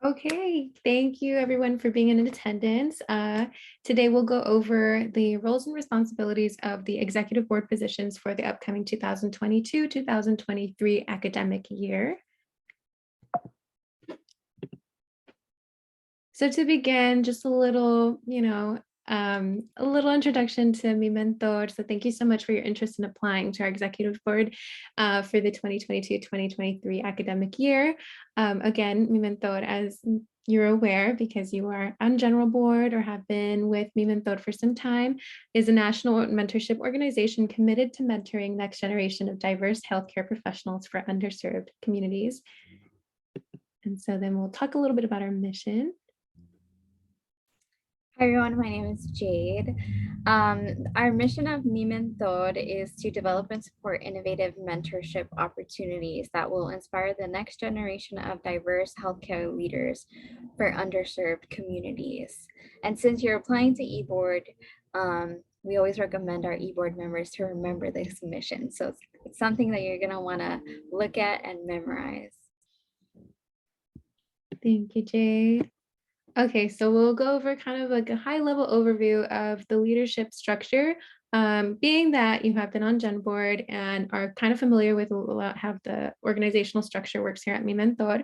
Okay, thank you everyone for being in attendance. Today we'll go over the roles and responsibilities of the executive board positions for the upcoming 2022-2023 academic year. So to begin, just a little, a little introduction to MiMentor. So thank you so much for your interest in applying to our executive board for the 2022-2023 academic year. Again, MiMentor, as you're aware, because you are on general board or have been with MiMentor for some time, is a national mentorship organization committed to mentoring next generation of diverse healthcare professionals for underserved communities. And so then we'll talk a little bit about our mission. Hi everyone, my name is Jade. Our mission of MiMentor is to develop and support innovative mentorship opportunities that will inspire the next generation of diverse healthcare leaders for underserved communities. And since you're applying to eBoard, we always recommend our eBoard members to remember this mission. So it's something that you're gonna wanna look at and memorize. Thank you, Jade. Okay, so we'll go over kind of like a high level overview of the leadership structure. Being that you have been on Gen Board and are kind of familiar with how the organizational structure works here at MiMentor,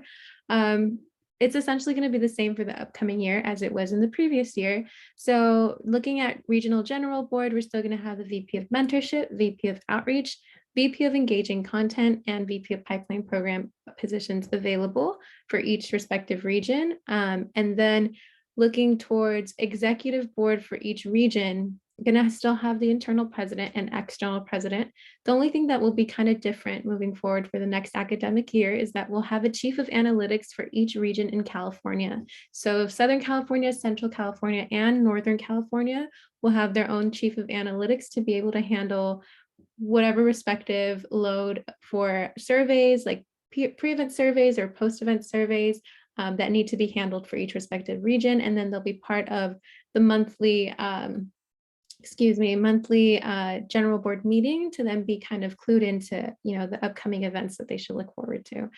it's essentially going to be the same for the upcoming year as it was in the previous year. So looking at Regional General Board, we're still going to have the VP of Mentorship, VP of Outreach, VP of Engaging Content, and VP of Pipeline Program positions available for each respective region. And then looking towards executive board for each region, gonna still have the internal president and external president. The only thing that will be kind of different moving forward for the next academic year is that we'll have a chief of analytics for each region in California. So Southern California, Central California, and Northern California will have their own chief of analytics to be able to handle whatever respective load for surveys, like pre-event surveys or post-event surveys that need to be handled for each respective region. And then they'll be part of the monthly general board meeting to then be kind of clued into, the upcoming events that they should look forward to.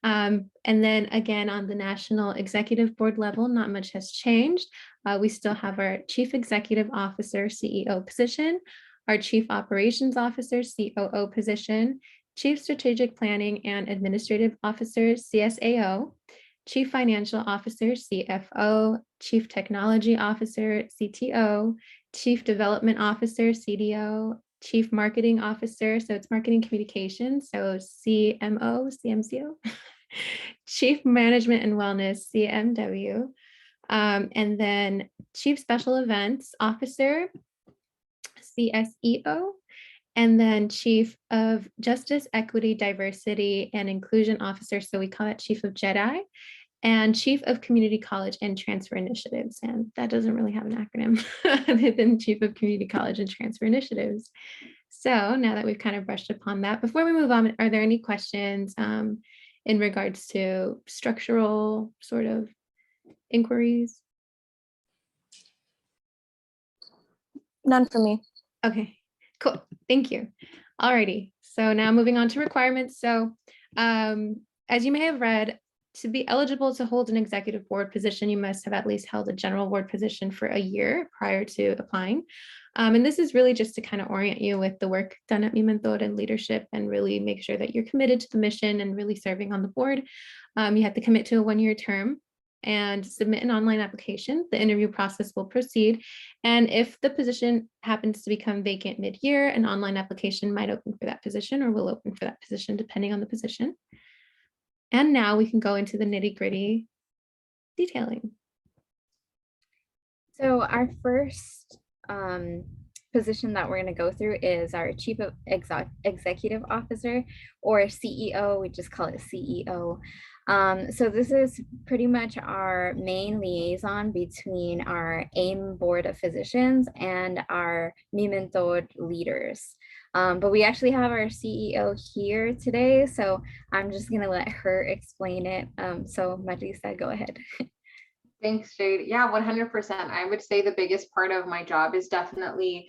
And then again, on the national executive board level, not much has changed. We still have our chief executive officer, CEO position, our chief operations officer, COO position, chief strategic planning and administrative officer, CSAO, chief financial officer, CFO, chief technology officer, CTO, chief development officer, CDO, chief marketing officer, so it's marketing communications, so CMO, CMCO, chief management and wellness, CMW, and then chief special events officer, CSEO, and then Chief of Justice, Equity, Diversity, and Inclusion Officer, so we call that Chief of JEDI, and Chief of Community College and Transfer Initiatives, and that doesn't really have an acronym other than Chief of Community College and Transfer Initiatives. So now that we've kind of brushed upon that, before we move on, are there any questions in regards to structural sort of inquiries? None for me. Okay, cool. Thank you. Alrighty. So now moving on to requirements. So as you may have read, to be eligible to hold an executive board position, you must have at least held a general board position for a year prior to applying. And this is really just to kind of orient you with the work done at MiMentor and leadership and really make sure that you're committed to the mission and really serving on the board. You have to commit to a one-year term and submit an online application. The interview process will proceed. And if the position happens to become vacant mid-year, an online application might open for that position or will open for that position depending on the position. And now we can go into the nitty-gritty detailing. So our first position that we're going to go through is our Chief of Executive Officer, or CEO. We just call it CEO. So this is pretty much our main liaison between our AIM Board of Physicians and our MiMentor leaders. But we actually have our CEO here today, so I'm just going to let her explain it. So Marisa, go ahead. Thanks, Jade. Yeah, 100%. I would say the biggest part of my job is definitely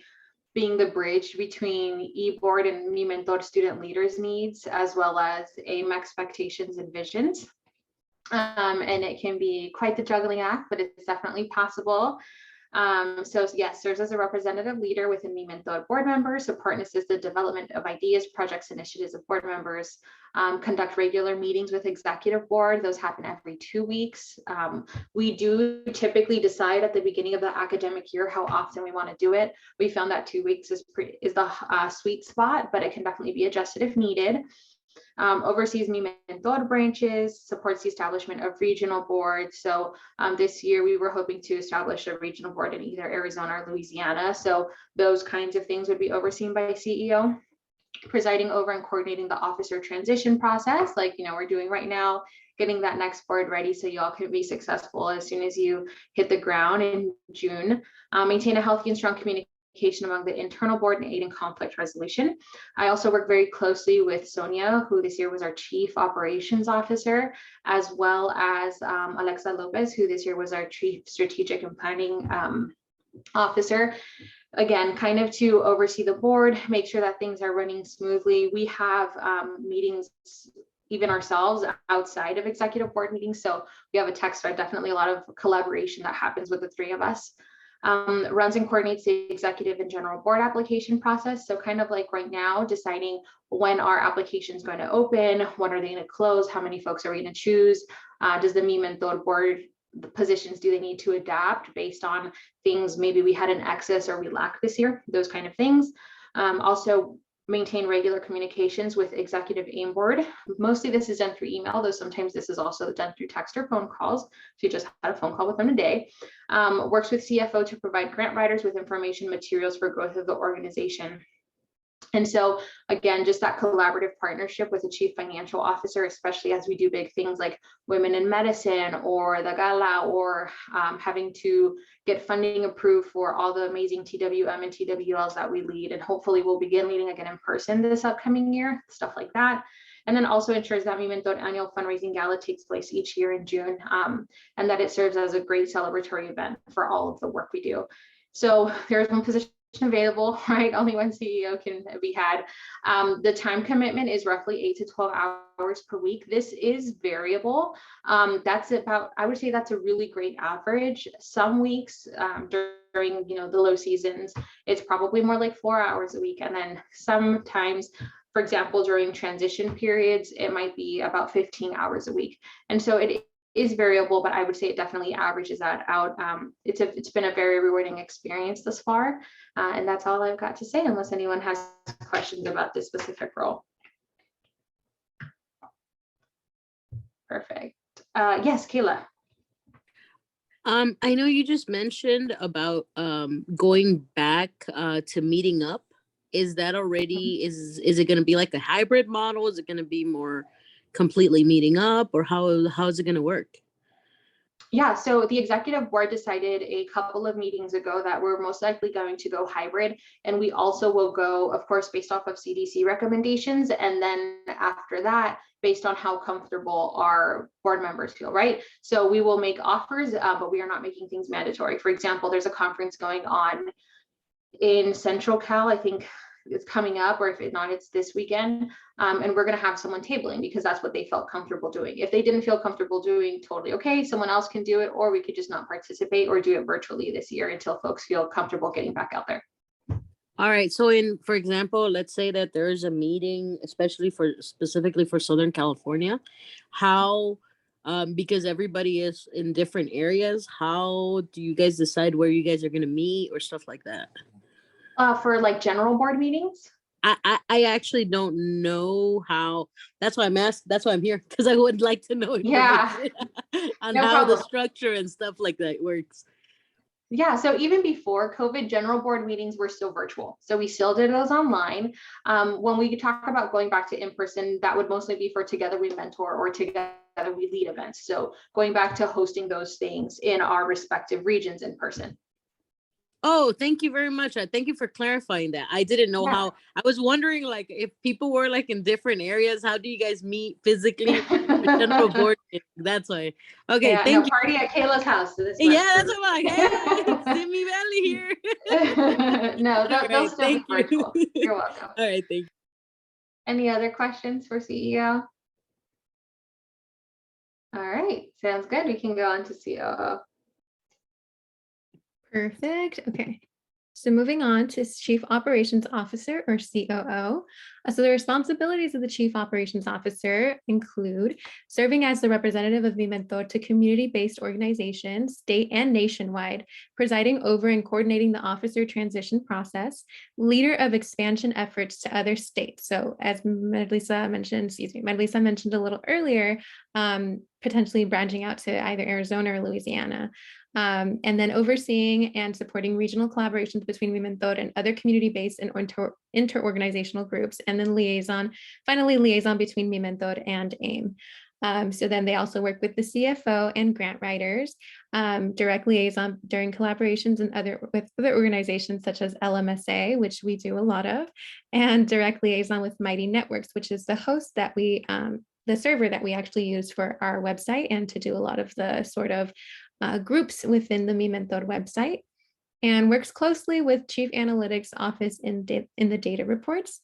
being the bridge between eBoard and MiMentor student leaders' needs, as well as AIM expectations and visions. And it can be quite the juggling act, but it's definitely possible. So yes, serves as a representative leader within MiMentor board members, support and assist the development of ideas, projects, initiatives of board members, conduct regular meetings with executive board. Those happen every 2 weeks. We do typically decide at the beginning of the academic year how often we want to do it. We found that 2 weeks is the sweet spot, but it can definitely be adjusted if needed. Oversees MiMentor branches, supports the establishment of regional boards. So this year we were hoping to establish a regional board in either Arizona or Louisiana. So those kinds of things would be overseen by CEO, presiding over and coordinating the officer transition process, like we're doing right now, getting that next board ready so y'all can be successful as soon as you hit the ground in June. Maintain a healthy and strong communication among the internal board and aid in conflict resolution. I also work very closely with Sonia, who this year was our Chief Operations Officer, as well as Alexa Lopez, who this year was our Chief Strategic and Planning Officer. Again, kind of to oversee the board, make sure that things are running smoothly. We have meetings even ourselves outside of executive board meetings. So we have a text thread, definitely a lot of collaboration that happens with the three of us. Runs and coordinates the executive and general board application process. So kind of like right now, deciding when our application is going to open, when are they going to close, how many folks are we going to choose, does the MiMentor board, the positions, do they need to adapt based on things maybe we had an excess or we lack this year, those kind of things. Also maintain regular communications with executive AIM board. Mostly this is done through email, though sometimes this is also done through text or phone calls. So you just had a phone call with them today. Works with CFO to provide grant writers with information materials for growth of the organization. And so again, just that collaborative partnership with the chief financial officer, especially as we do big things like Women in Medicine or the Gala, or having to get funding approved for all the amazing TWM and TWLs that we lead. And hopefully we'll begin leading again in person this upcoming year, stuff like that. And then also ensures that MiMentor annual fundraising gala takes place each year in June, and that it serves as a great celebratory event for all of the work we do. So there's one position available, right? Only one CEO can be had. The time commitment is roughly 8 to 12 hours per week. This is variable. That's about, I would say that's a really great average. Some weeks during the low seasons, it's probably more like 4 hours a week. And then sometimes, for example, during transition periods, it might be about 15 hours a week. And so it is variable, but I would say it definitely averages that out. It's been a very rewarding experience thus far. And that's all I've got to say, unless anyone has questions about this specific role. Perfect. Yes, Kayla. I know you just mentioned about going back to meeting up. Is that already, is it going to be like a hybrid model? Is it going to be more completely meeting up, or how is it going to work? Yeah, so the executive board decided a couple of meetings ago that we're most likely going to go hybrid. And we also will go, of course, based off of CDC recommendations. And then after that, based on how comfortable our board members feel, right? So we will make offers, but we are not making things mandatory. For example, there's a conference going on in Central Cal, I think it's coming up, or if not, it's this weekend. And we're going to have someone tabling because that's what they felt comfortable doing. If they didn't feel comfortable doing, totally okay, someone else can do it, or we could just not participate or do it virtually this year until folks feel comfortable getting back out there. All right. So for example, let's say that there is a meeting, especially specifically for Southern California, how, because everybody is in different areas, how do you guys decide where you guys are going to meet or stuff like that? For like general board meetings? I actually don't know how. That's why I'm asked. That's why I'm here, because I would like to know on No how problem. the structure and stuff like that works. Yeah, so even before COVID, general board meetings were still virtual. So we still did those online. When we talk about going back to in-person, that would mostly be for Together We Mentor or Together We Lead events. So going back to hosting those things in our respective regions in person. Oh, thank you very much. Thank you for clarifying that. I didn't know how. I was wondering, like, if people were like in different areas, how do you guys meet physically? General board. That's why. Okay, yeah, thank you. Party at Kayla's house. So this Yeah, that's what I'm like. Hey, Simi Valley here. No, they'll still be virtual. You're welcome. All right, thank you. Any other questions for CEO? All right, sounds good. We can go on to COO. Perfect. Okay. So moving on to Chief Operations Officer or COO. So the responsibilities of the Chief Operations Officer include serving as the representative of MiMentor to community-based organizations, state and nationwide, presiding over and coordinating the officer transition process, leader of expansion efforts to other states. So as Medlisa mentioned a little earlier, potentially branching out to either Arizona or Louisiana. And then overseeing and supporting regional collaborations between MiMentor and other community-based and inter-organizational groups, and then finally liaison between MiMentor and AIM. So then they also work with the CFO and grant writers, direct liaison during collaborations with other organizations such as LMSA, which we do a lot of, and direct liaison with Mighty Networks, which is the host that the server that we actually use for our website and to do a lot of the sort of groups within the MiMentor website, and works closely with Chief Analytics Office in the data reports,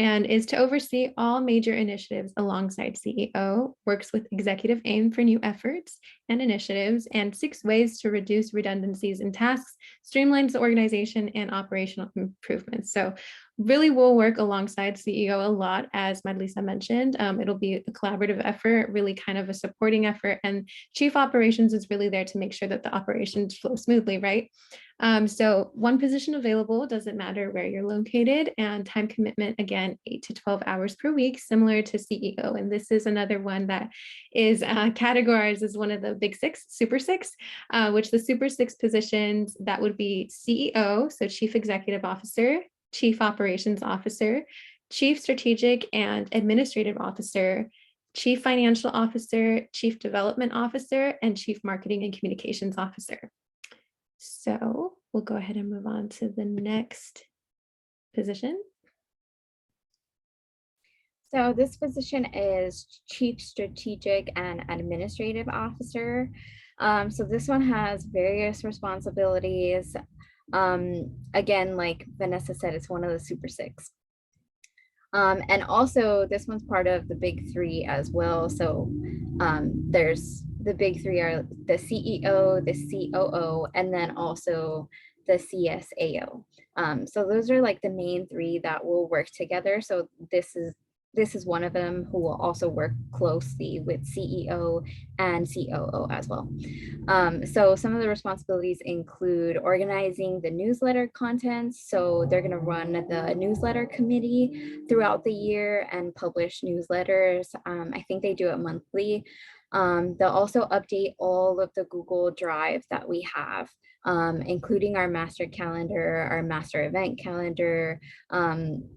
and is to oversee all major initiatives alongside CEO, works with executive AIM for new efforts and initiatives, and seeks ways to reduce redundancies in tasks, streamlines the organization, and operational improvements. So really will work alongside CEO a lot, as Madlisa mentioned. It'll be a collaborative effort, really kind of a supporting effort, and Chief Operations is really there to make sure that the operations flow smoothly, right? So one position available, doesn't matter where you're located, and time commitment, again, 8 to 12 hours per week, similar to CEO. And this is another one that is categorized as one of the big six, super six, which the super six positions, that would be CEO, so Chief Executive Officer, Chief Operations Officer, Chief Strategic and Administrative Officer, Chief Financial Officer, Chief Development Officer, and Chief Marketing and Communications Officer. So we'll go ahead and move on to the next position. So this position is Chief Strategic and Administrative Officer. So this one has various responsibilities. Again, like Vanessa said, it's one of the super six. And also this one's part of the big three as well. So there's the big three are the CEO, the COO, and then also the CSAO. So those are like the main three that will work together. So this is one of them who will also work closely with CEO and COO as well. So some of the responsibilities include organizing the newsletter contents. So they're going to run the newsletter committee throughout the year and publish newsletters. I think they do it monthly. They'll also update all of the Google Drive that we have, including our master calendar, our master event calendar,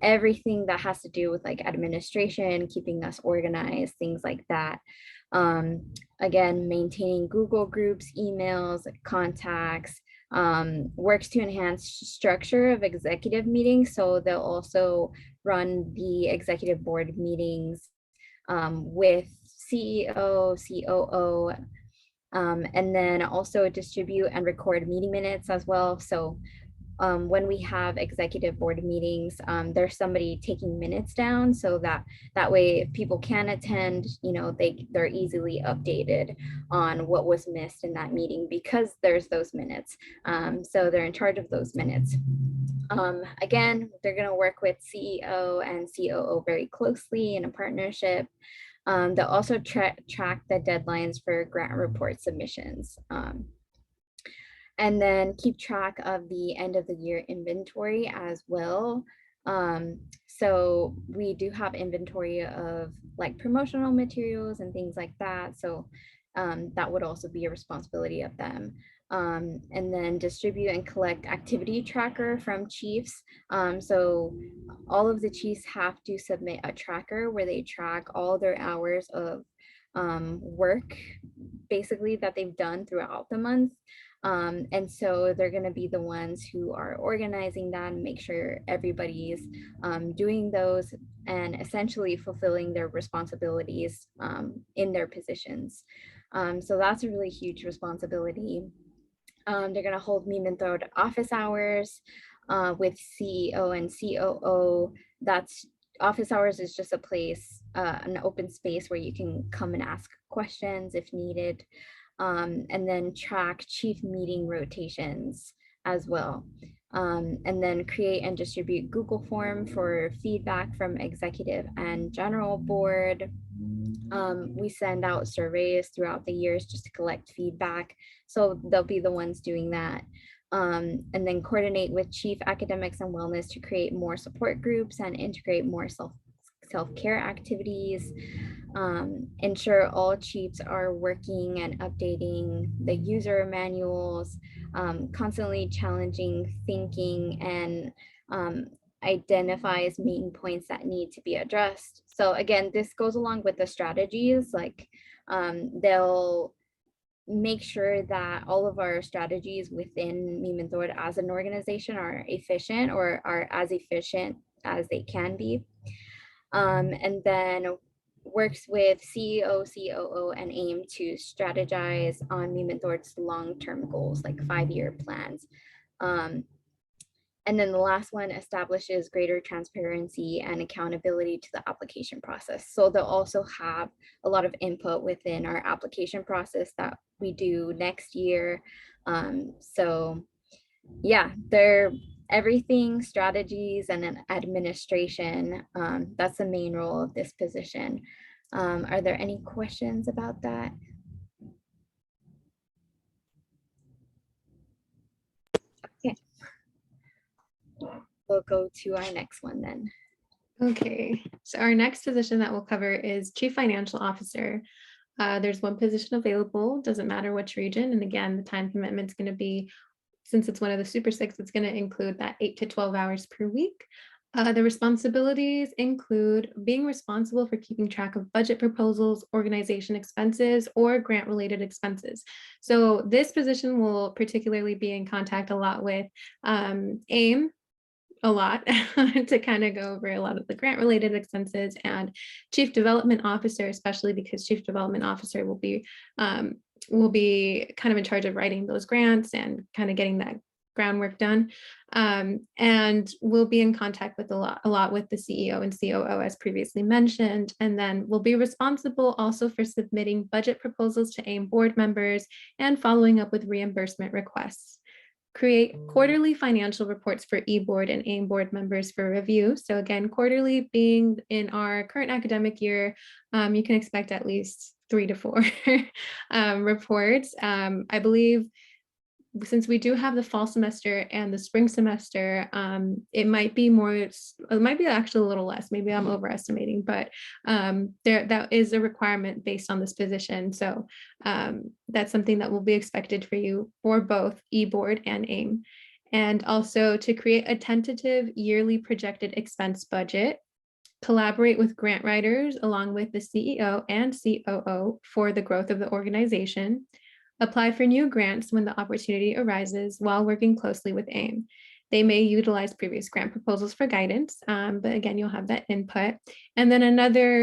everything that has to do with like administration, keeping us organized, things like that. Again, maintaining Google groups, emails, contacts, works to enhance structure of executive meetings. So they'll also run the executive board meetings with CEO, COO, and then also distribute and record meeting minutes as well. So when we have executive board meetings, there's somebody taking minutes down so that way if people can attend, you know, they're easily updated on what was missed in that meeting because there's those minutes. So they're in charge of those minutes. Again, they're going to work with CEO and COO very closely in a partnership. They'll also track the deadlines for grant report submissions. And then keep track of the end of the year inventory as well. So we do have inventory of like promotional materials and things like that. So that would also be a responsibility of them. And then distribute and collect activity tracker from chiefs. So all of the chiefs have to submit a tracker where they track all their hours of work basically that they've done throughout the month. And so they're going to be the ones who are organizing that and make sure everybody's doing those and essentially fulfilling their responsibilities in their positions. So that's a really huge responsibility. They're going to hold MiMentor office hours with CEO and COO. That's office hours is just a place, an open space where you can come and ask questions if needed, and then track chief meeting rotations as well. And then create and distribute Google form for feedback from executive and general board. We send out surveys throughout the years just to collect feedback. So they'll be the ones doing that. And then coordinate with chief academics and wellness to create more support groups and integrate more self-care activities. Ensure all chiefs are working and updating the user manuals, constantly challenging thinking, and identifies main points that need to be addressed. So again, this goes along with the strategies, like they'll make sure that all of our strategies within MiMentor as an organization are efficient, or are as efficient as they can be. And then works with CEO, COO, and AIM to strategize on MiMentor's long-term goals, like 5-year plans. And then the last one establishes greater transparency and accountability to the application process. So they'll also have a lot of input within our application process that we do next year. So yeah, they're everything strategies and an administration. That's the main role of this position. Are there any questions about that? Okay. We'll go to our next one then. Okay, so our next position that we'll cover is Chief Financial Officer. There's one position available, doesn't matter which region. And again, the time commitment is going to be, since it's one of the Super 6, it's going to include that 8 to 12 hours per week. The responsibilities include being responsible for keeping track of budget proposals, organization expenses, or grant-related expenses. So this position will particularly be in contact a lot with AIM, a lot to kind of go over a lot of the grant related expenses, and Chief Development Officer, especially because Chief Development Officer will be kind of in charge of writing those grants and kind of getting that groundwork done. And we'll be in contact with a lot with the CEO and COO as previously mentioned. And then we'll be responsible also for submitting budget proposals to AIM board members and following up with reimbursement requests. Create quarterly financial reports for eBoard and AIM board members for review. So again, quarterly being in our current academic year, you can expect at least 3 to 4 reports. I believe since we do have the fall semester and the spring semester, it might be actually a little less. Maybe I'm overestimating, but that is a requirement based on this position. So that's something that will be expected for you for both eBoard and AIM. And also to create a tentative yearly projected expense budget, collaborate with grant writers along with the CEO and COO for the growth of the organization, apply for new grants when the opportunity arises while working closely with AIM. They may utilize previous grant proposals for guidance, but again, you'll have that input. And then another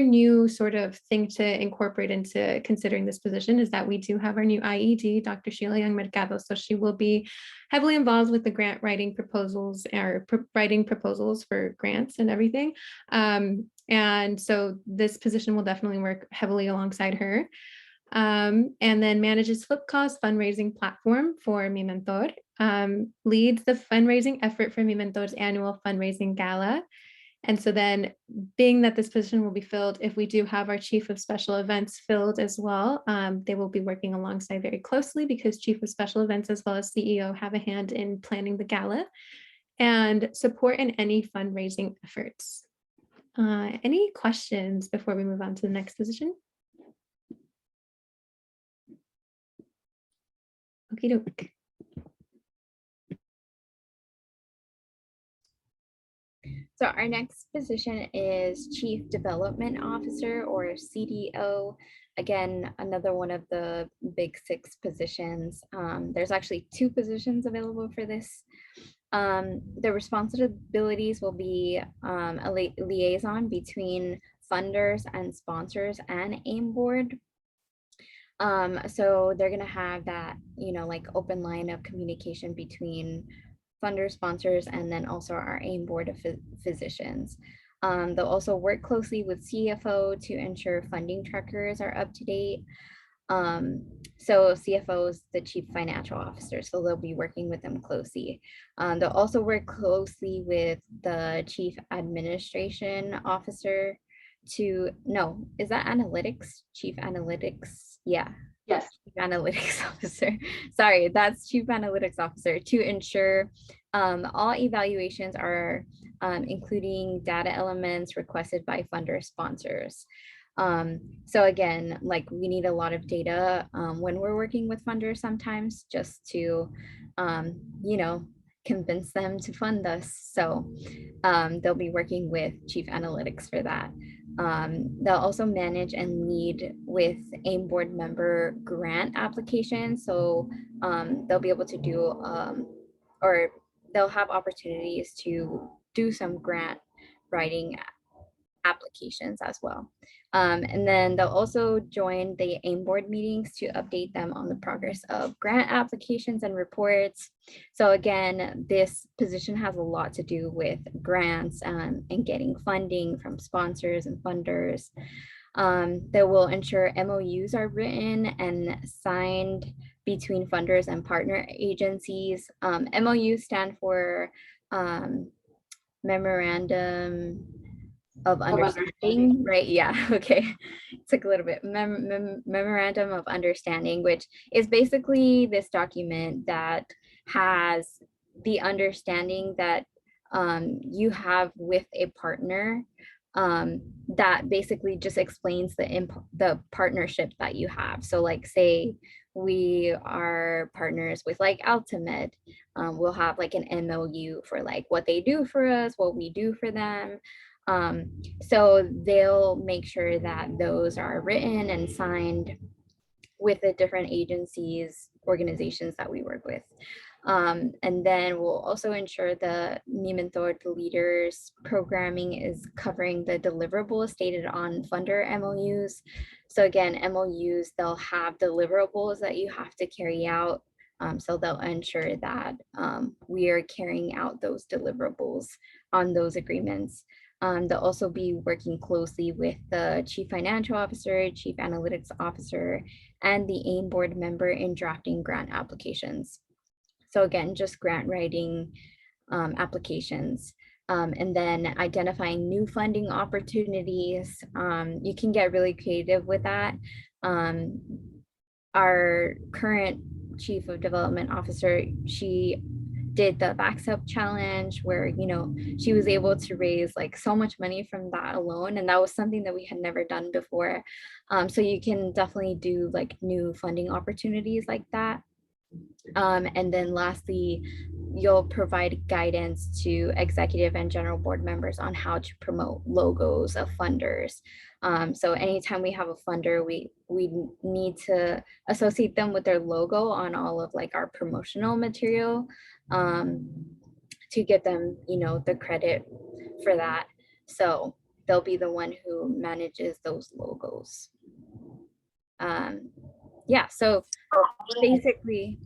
new sort of thing to incorporate into considering this position is that we do have our new IED, Dr. Sheila Young Mercado. So she will be heavily involved with the grant writing proposals, or writing proposals for grants and everything. And so this position will definitely work heavily alongside her. And then manages Flipcost fundraising platform for MiMentor, leads the fundraising effort for MiMentor's annual fundraising gala. And so then being that this position will be filled, if we do have our Chief of Special Events filled as well, they will be working alongside very closely because Chief of Special Events as well as CEO have a hand in planning the gala and support in any fundraising efforts. Any questions before we move on to the next position? Okie doke. So our next position is Chief Development Officer, or CDO. Again, another one of the big 6 positions. There's actually 2 positions available for this. The responsibilities will be a liaison between funders and sponsors and AIM board. So they're going to have that, like open line of communication between funder sponsors, and then also our AIM board of physicians. They'll also work closely with CFO to ensure funding trackers are up to date. So CFO is the chief financial officer, so they'll be working with them closely. They'll also work closely with the chief administration officer is that analytics? Chief analytics, yeah. Yes. Chief analytics officer. Sorry, that's chief analytics officer to ensure all evaluations are including data elements requested by funder sponsors. So again, like we need a lot of data when we're working with funders sometimes just to, you know, convince them to fund us. So they'll be working with chief analytics for that. They'll also manage and lead with AIM board member grant applications. So they'll be able to do, or they'll have opportunities to do some grant writing applications as well. And then they'll also join the AIM board meetings to update them on the progress of grant applications and reports. So again, this position has a lot to do with grants and getting funding from sponsors and funders. They will ensure MOUs are written and signed between funders and partner agencies. MOUs stand for Memorandum of Understanding, right? Yeah, okay. It took a little bit. Memorandum of Understanding, which is basically this document that has the understanding that you have with a partner, that basically just explains the partnership that you have. So like say we are partners with like Altimed, we'll have like an MOU for like what they do for us, what we do for them. So they'll make sure that those are written and signed with the different agencies, organizations that we work with. And then we'll also ensure the MiMentor leaders programming is covering the deliverables stated on funder MOUs. So again, MOUs, they'll have deliverables that you have to carry out. So they'll ensure that we are carrying out those deliverables on those agreements. They'll also be working closely with the chief financial officer, chief analytics officer, and the AIM board member in drafting grant applications. So again, just grant writing applications. And then identifying new funding opportunities. You can get really creative with that. Our current chief of development officer, she did the Backs Up challenge where, you know, she was able to raise like so much money from that alone. And that was something that we had never done before. So you can definitely do like new funding opportunities like that. And then lastly, you'll provide guidance to executive and general board members on how to promote logos of funders. So anytime we have a funder, we need to associate them with their logo on all of like our promotional material to get them, you know, the credit for that. So they'll be the one who manages those logos. Yeah, so basically,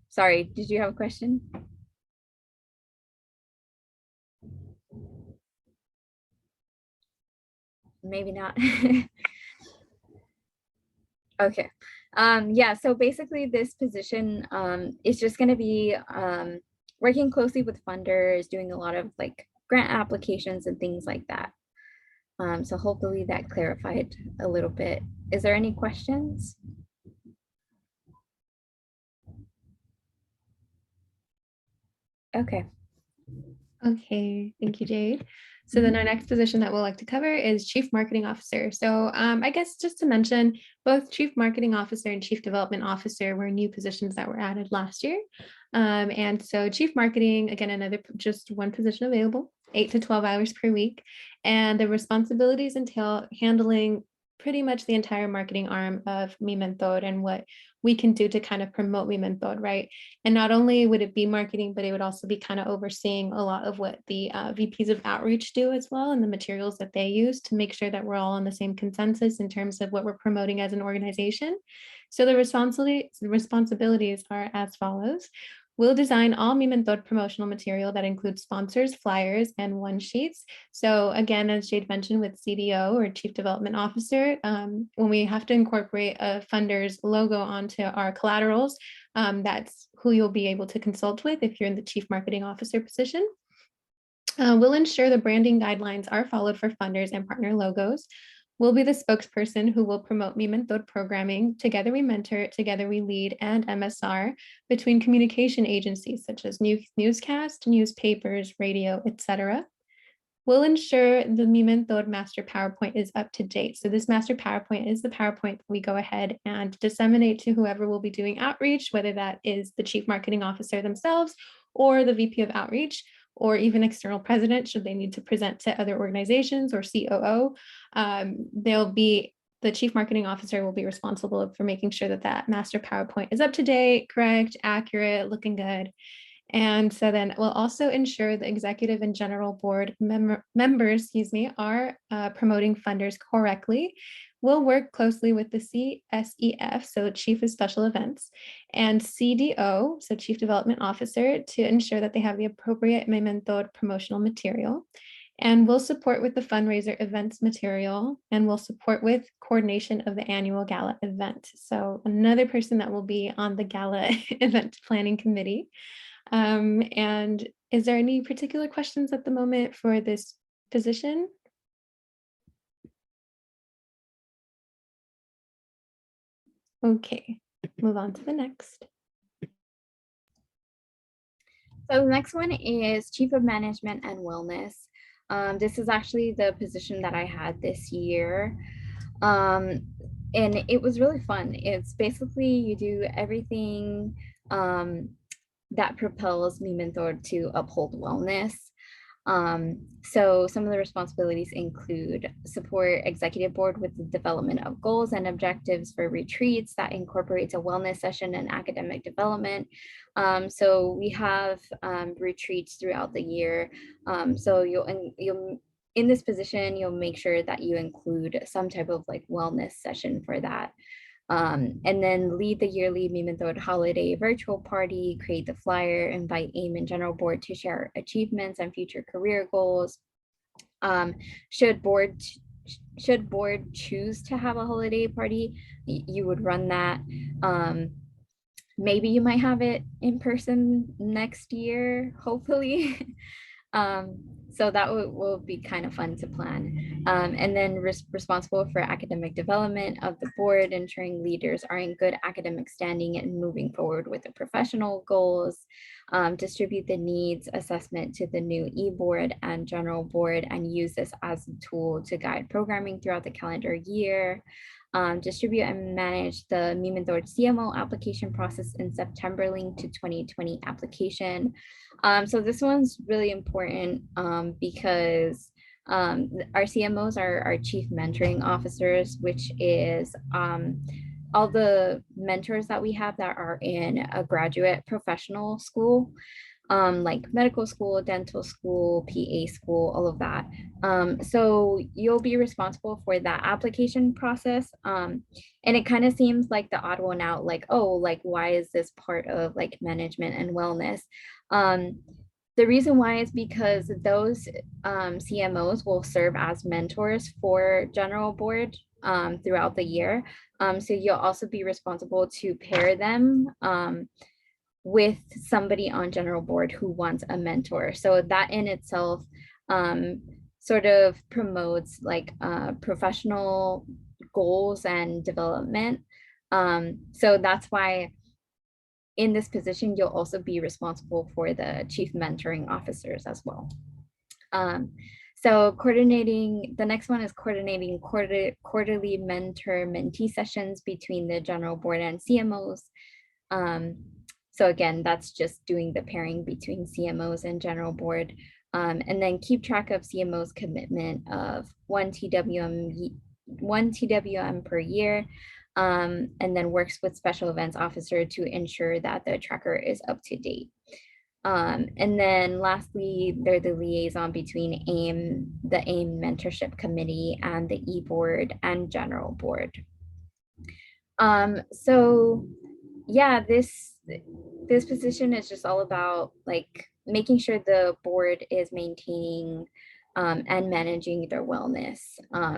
sorry, did you have a question? Maybe not. Okay. Yeah, so basically this position is just going to be working closely with funders, doing a lot of like grant applications and things like that. So hopefully that clarified a little bit. Is there any questions? Okay. Okay, thank you, Jade. So then our next position that we'll like to cover is Chief Marketing Officer. So I guess just to mention, both Chief Marketing Officer and Chief Development Officer were new positions that were added last year. And so Chief Marketing, again, another just one position available, 8 to 12 hours per week. And the responsibilities entail handling pretty much the entire marketing arm of MiMentor and what we can do to kind of promote MiMentor, right? And not only would it be marketing, but it would also be kind of overseeing a lot of what the VPs of outreach do as well, and the materials that they use to make sure that we're all on the same consensus in terms of what we're promoting as an organization. So the responsibilities are as follows. We'll design all MiMentor promotional material that includes sponsors, flyers, and one sheets. So again, as Jade mentioned with CDO or Chief Development Officer, when we have to incorporate a funder's logo onto our collaterals, that's who you'll be able to consult with if you're in the Chief Marketing Officer position. We'll ensure the branding guidelines are followed for funders and partner logos. We'll be the spokesperson who will promote MiMentor programming. Together we mentor, together we lead, and MSR between communication agencies such as newscast, newspapers, radio, etc. We'll ensure the MiMentor master PowerPoint is up to date. So this master PowerPoint is the PowerPoint we go ahead and disseminate to whoever will be doing outreach, whether that is the Chief Marketing Officer themselves or the VP of Outreach, or even external president should they need to present to other organizations, or COO. The Chief Marketing Officer will be responsible for making sure that that master PowerPoint is up to date, correct, accurate, looking good. And so then we'll also ensure the executive and general board members, are promoting funders correctly. We'll work closely with the CSEF, so Chief of Special Events, and CDO, so Chief Development Officer, to ensure that they have the appropriate MiMentor promotional material. And we'll support with the fundraiser events material, and we'll support with coordination of the annual gala event. So another person that will be on the gala event planning committee. And is there any particular questions at the moment for this position? Okay, move on to the next. So the next one is Chief of Management and Wellness. This is actually the position that I had this year. And it was really fun. It's basically you do everything that propels MiMentor to uphold wellness. So some of the responsibilities include support executive board with the development of goals and objectives for retreats that incorporates a wellness session and academic development. So we have retreats throughout the year. So you'll in this position, you'll make sure that you include some type of like wellness session for that. And then lead the yearly MiMentor holiday virtual party, create the flyer, invite AIM and general board to share achievements and future career goals. Should board choose to have a holiday party, you would run that. Maybe you might have it in person next year, hopefully. So that will be kind of fun to plan. And then responsible for academic development of the board, ensuring leaders are in good academic standing and moving forward with the professional goals. Distribute the needs assessment to the new e-board and general board and use this as a tool to guide programming throughout the calendar year. Distribute and manage the MiMentor CMO application process in September link to 2020 application. So this one's really important because our CMOs are our chief mentoring officers, which is all the mentors that we have that are in a graduate professional school, like medical school, dental school, PA school, all of that. So you'll be responsible for that application process. And it kind of seems like the odd one out, like, oh, like, why is this part of like management and wellness? The reason why is because those CMOs will serve as mentors for general board throughout the year. So you'll also be responsible to pair them with somebody on general board who wants a mentor. So that in itself sort of promotes like professional goals and development. So that's why in this position, you'll also be responsible for the chief mentoring officers as well. So coordinating, the next one is coordinating quarterly mentor-mentee sessions between the general board and CMOs. So again, that's just doing the pairing between CMOs and general board. And then keep track of CMO's commitment of one TWM per year. And then works with special events officer to ensure that the tracker is up to date. And then lastly, they're the liaison between AIM, the AIM mentorship committee and the e-board and general board. So yeah, this position is just all about like making sure the board is maintaining and managing their wellness.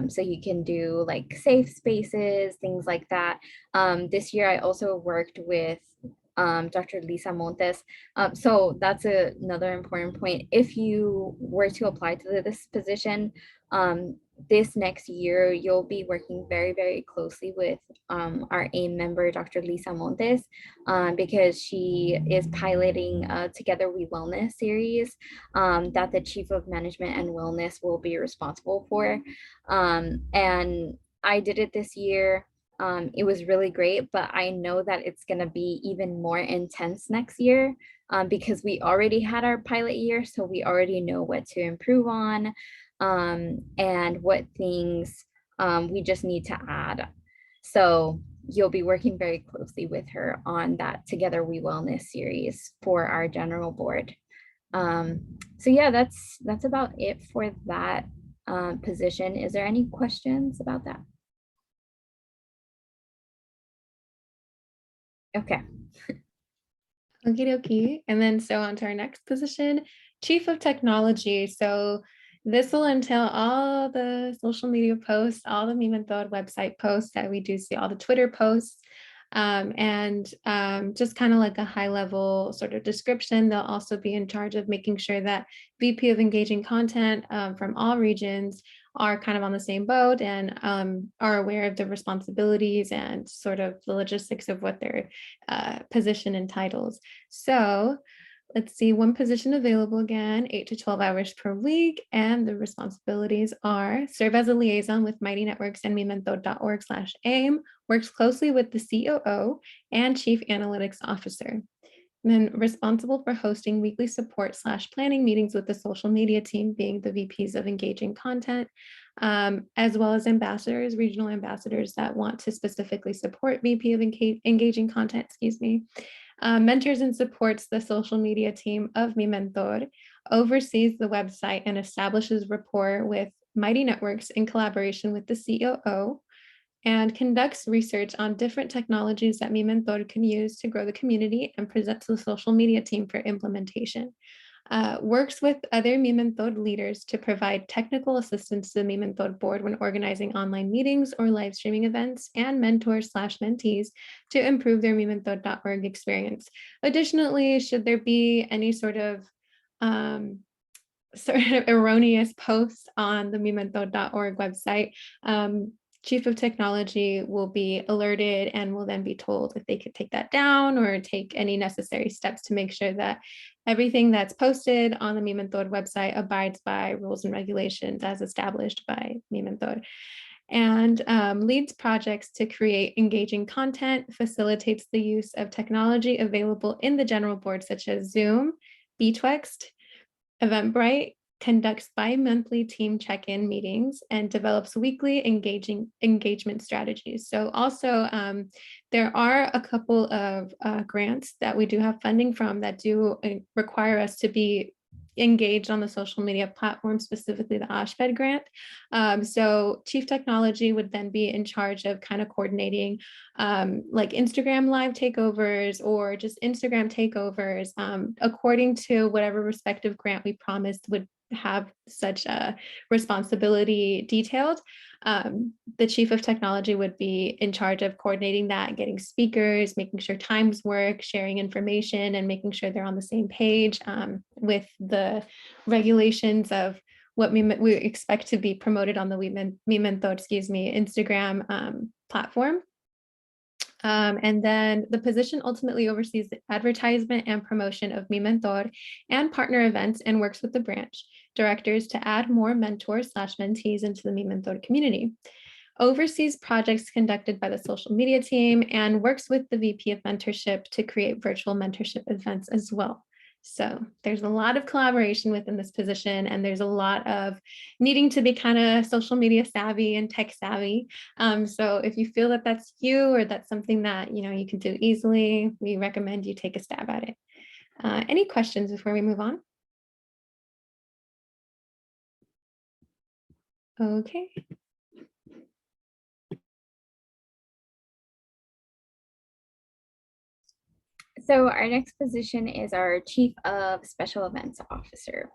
So you can do like safe spaces, things like that. This year I also worked with Dr. Lisa Montes. So that's another important point. If you were to apply to this position, this next year, you'll be working very, very closely with our AIM member, Dr. Lisa Montes, because she is piloting a Together We Wellness series that the Chief of Management and Wellness will be responsible for. And I did it this year. It was really great, but I know that it's going to be even more intense next year because we already had our pilot year, so we already know what to improve on and what things we just need to add. So you'll be working very closely with her on that Together We Wellness series for our general board. So yeah, that's about it for that position. Is there any questions about that? Okay. Okie dokie. And then so on to our next position, Chief of Technology. So this will entail all the social media posts, all the MiMentor website posts that we do see, all the Twitter posts, and just kind of like a high level sort of description. They'll also be in charge of making sure that VP of Engaging Content from all regions are kind of on the same boat and are aware of the responsibilities and sort of the logistics of what their position entitles. So let's see, one position available again, 8 to 12 hours per week. And the responsibilities are serve as a liaison with Mighty Networks and mimentor.org/AIM, works closely with the COO and Chief Analytics Officer. And then responsible for hosting weekly support/planning meetings with the social media team, being the VPs of Engaging Content, as well as ambassadors, regional ambassadors that want to specifically support VP of Engaging Content, mentors and supports the social media team of MiMentor, oversees the website and establishes rapport with Mighty Networks in collaboration with the COO, and conducts research on different technologies that MiMentor can use to grow the community and present to the social media team for implementation. Works with other MiMentor leaders to provide technical assistance to the MiMentor board when organizing online meetings or live streaming events, and mentors/mentees to improve their mimentor.org experience. Additionally, should there be any sort of erroneous posts on the mimentor.org website, Chief of Technology will be alerted and will then be told if they could take that down or take any necessary steps to make sure that everything that's posted on the MiMentor website abides by rules and regulations as established by MiMentor. And leads projects to create engaging content, facilitates the use of technology available in the general board, such as Zoom, Betwixt, Eventbrite, conducts bi-monthly team check-in meetings, and develops weekly engagement strategies. So also there are a couple of grants that we do have funding from that do require us to be engaged on the social media platform, specifically the OSHPED grant. So Chief Technology would then be in charge of kind of coordinating like Instagram live takeovers or just Instagram takeovers according to whatever respective grant we promised would have such a responsibility detailed. The Chief of Technology would be in charge of coordinating that, getting speakers, making sure times work, sharing information, and making sure they're on the same page with the regulations of what we expect to be promoted on the MiMentor, Instagram platform. And then the position ultimately oversees the advertisement and promotion of MiMentor and partner events and works with the branch directors to add more mentors/mentees into the MiMentor community. Oversees projects conducted by the social media team and works with the VP of Mentorship to create virtual mentorship events as well. So there's a lot of collaboration within this position, and there's a lot of needing to be kind of social media savvy and tech savvy. So if you feel that that's you or that's something that you can do easily, we recommend you take a stab at it. Any questions before we move on? Okay. So our next position is our Chief of Special Events Officer.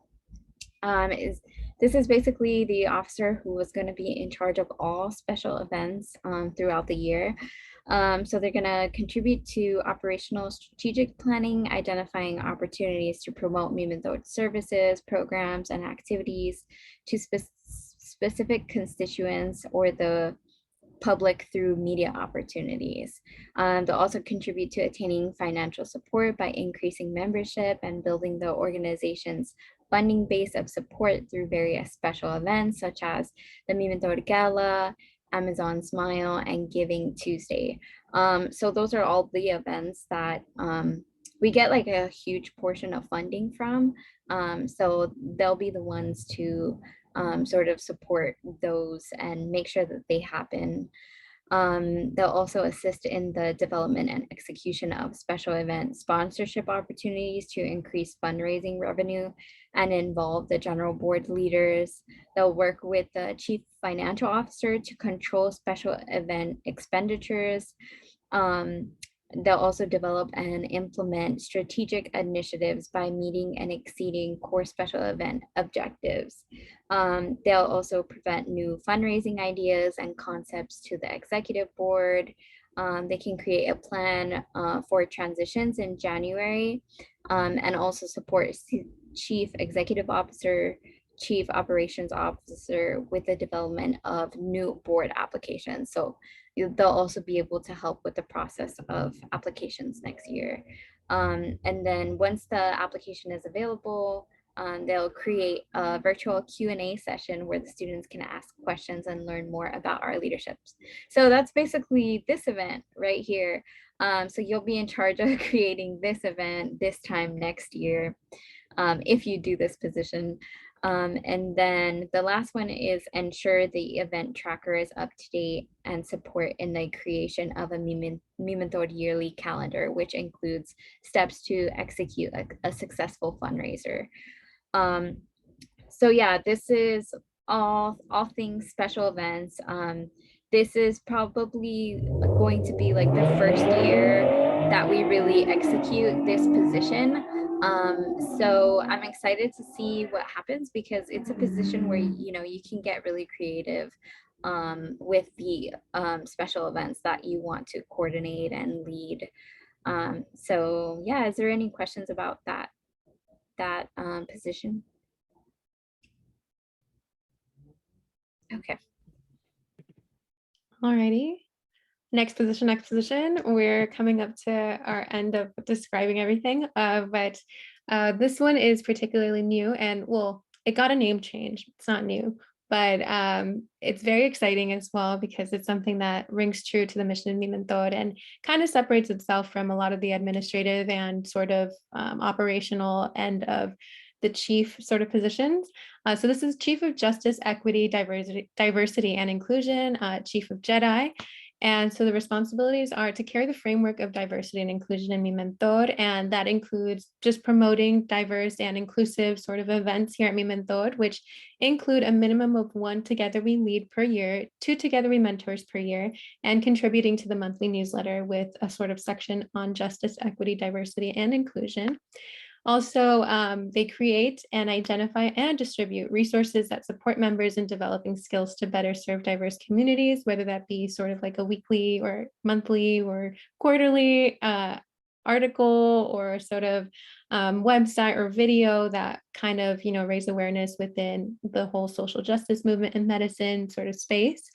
This is basically the officer who is going to be in charge of all special events throughout the year. So they're going to contribute to operational strategic planning, identifying opportunities to promote MiMentor services, programs, and activities to specific constituents or the public through media opportunities. They'll also contribute to attaining financial support by increasing membership and building the organization's funding base of support through various special events such as the MiMentor Gala, Amazon Smile, and Giving Tuesday. So those are all the events that we get like a huge portion of funding from. So they'll be the ones to sort of support those and make sure that they happen. They'll also assist in the development and execution of special event sponsorship opportunities to increase fundraising revenue and involve the general board leaders. They'll work with the chief financial officer to control special event expenditures. They'll also develop and implement strategic initiatives by meeting and exceeding core special event objectives. They'll also present new fundraising ideas and concepts to the executive board. They can create a plan for transitions in January and also support chief executive officer, chief operations officer with the development of new board applications. So they'll also be able to help with the process of applications next year. And then once the application is available, they'll create a virtual Q&A session where the students can ask questions and learn more about our leaderships. So that's basically this event right here. So you'll be in charge of creating this event this time next year if you do this position. And then the last one is ensure the event tracker is up to date and support in the creation of a MiMentor yearly calendar, which includes steps to execute a successful fundraiser. So yeah, this is all things special events. This is probably going to be like the first year that we really execute this position. So I'm excited to see what happens because it's a position where you can get really creative with the special events that you want to coordinate and lead. So yeah, is there any questions about that position? Okay. Alrighty. Next position. We're coming up to our end of describing everything, but this one is particularly new and well, it got a name change. It's not new, but it's very exciting as well because it's something that rings true to the mission of MiMentor and kind of separates itself from a lot of the administrative and sort of operational end of the chief sort of positions. So this is Chief of Justice, Equity, Diversity and Inclusion, Chief of JEDI. And so the responsibilities are to carry the framework of diversity and inclusion in MiMentor, and that includes just promoting diverse and inclusive sort of events here at MiMentor, which include a minimum of 1 Together We Lead per year, 2 Together We Mentors per year, and contributing to the monthly newsletter with a sort of section on justice, equity, diversity, and inclusion. Also, they create and identify and distribute resources that support members in developing skills to better serve diverse communities, whether that be sort of like a weekly or monthly or quarterly article or sort of website or video that kind of, raise awareness within the whole social justice movement and medicine sort of space.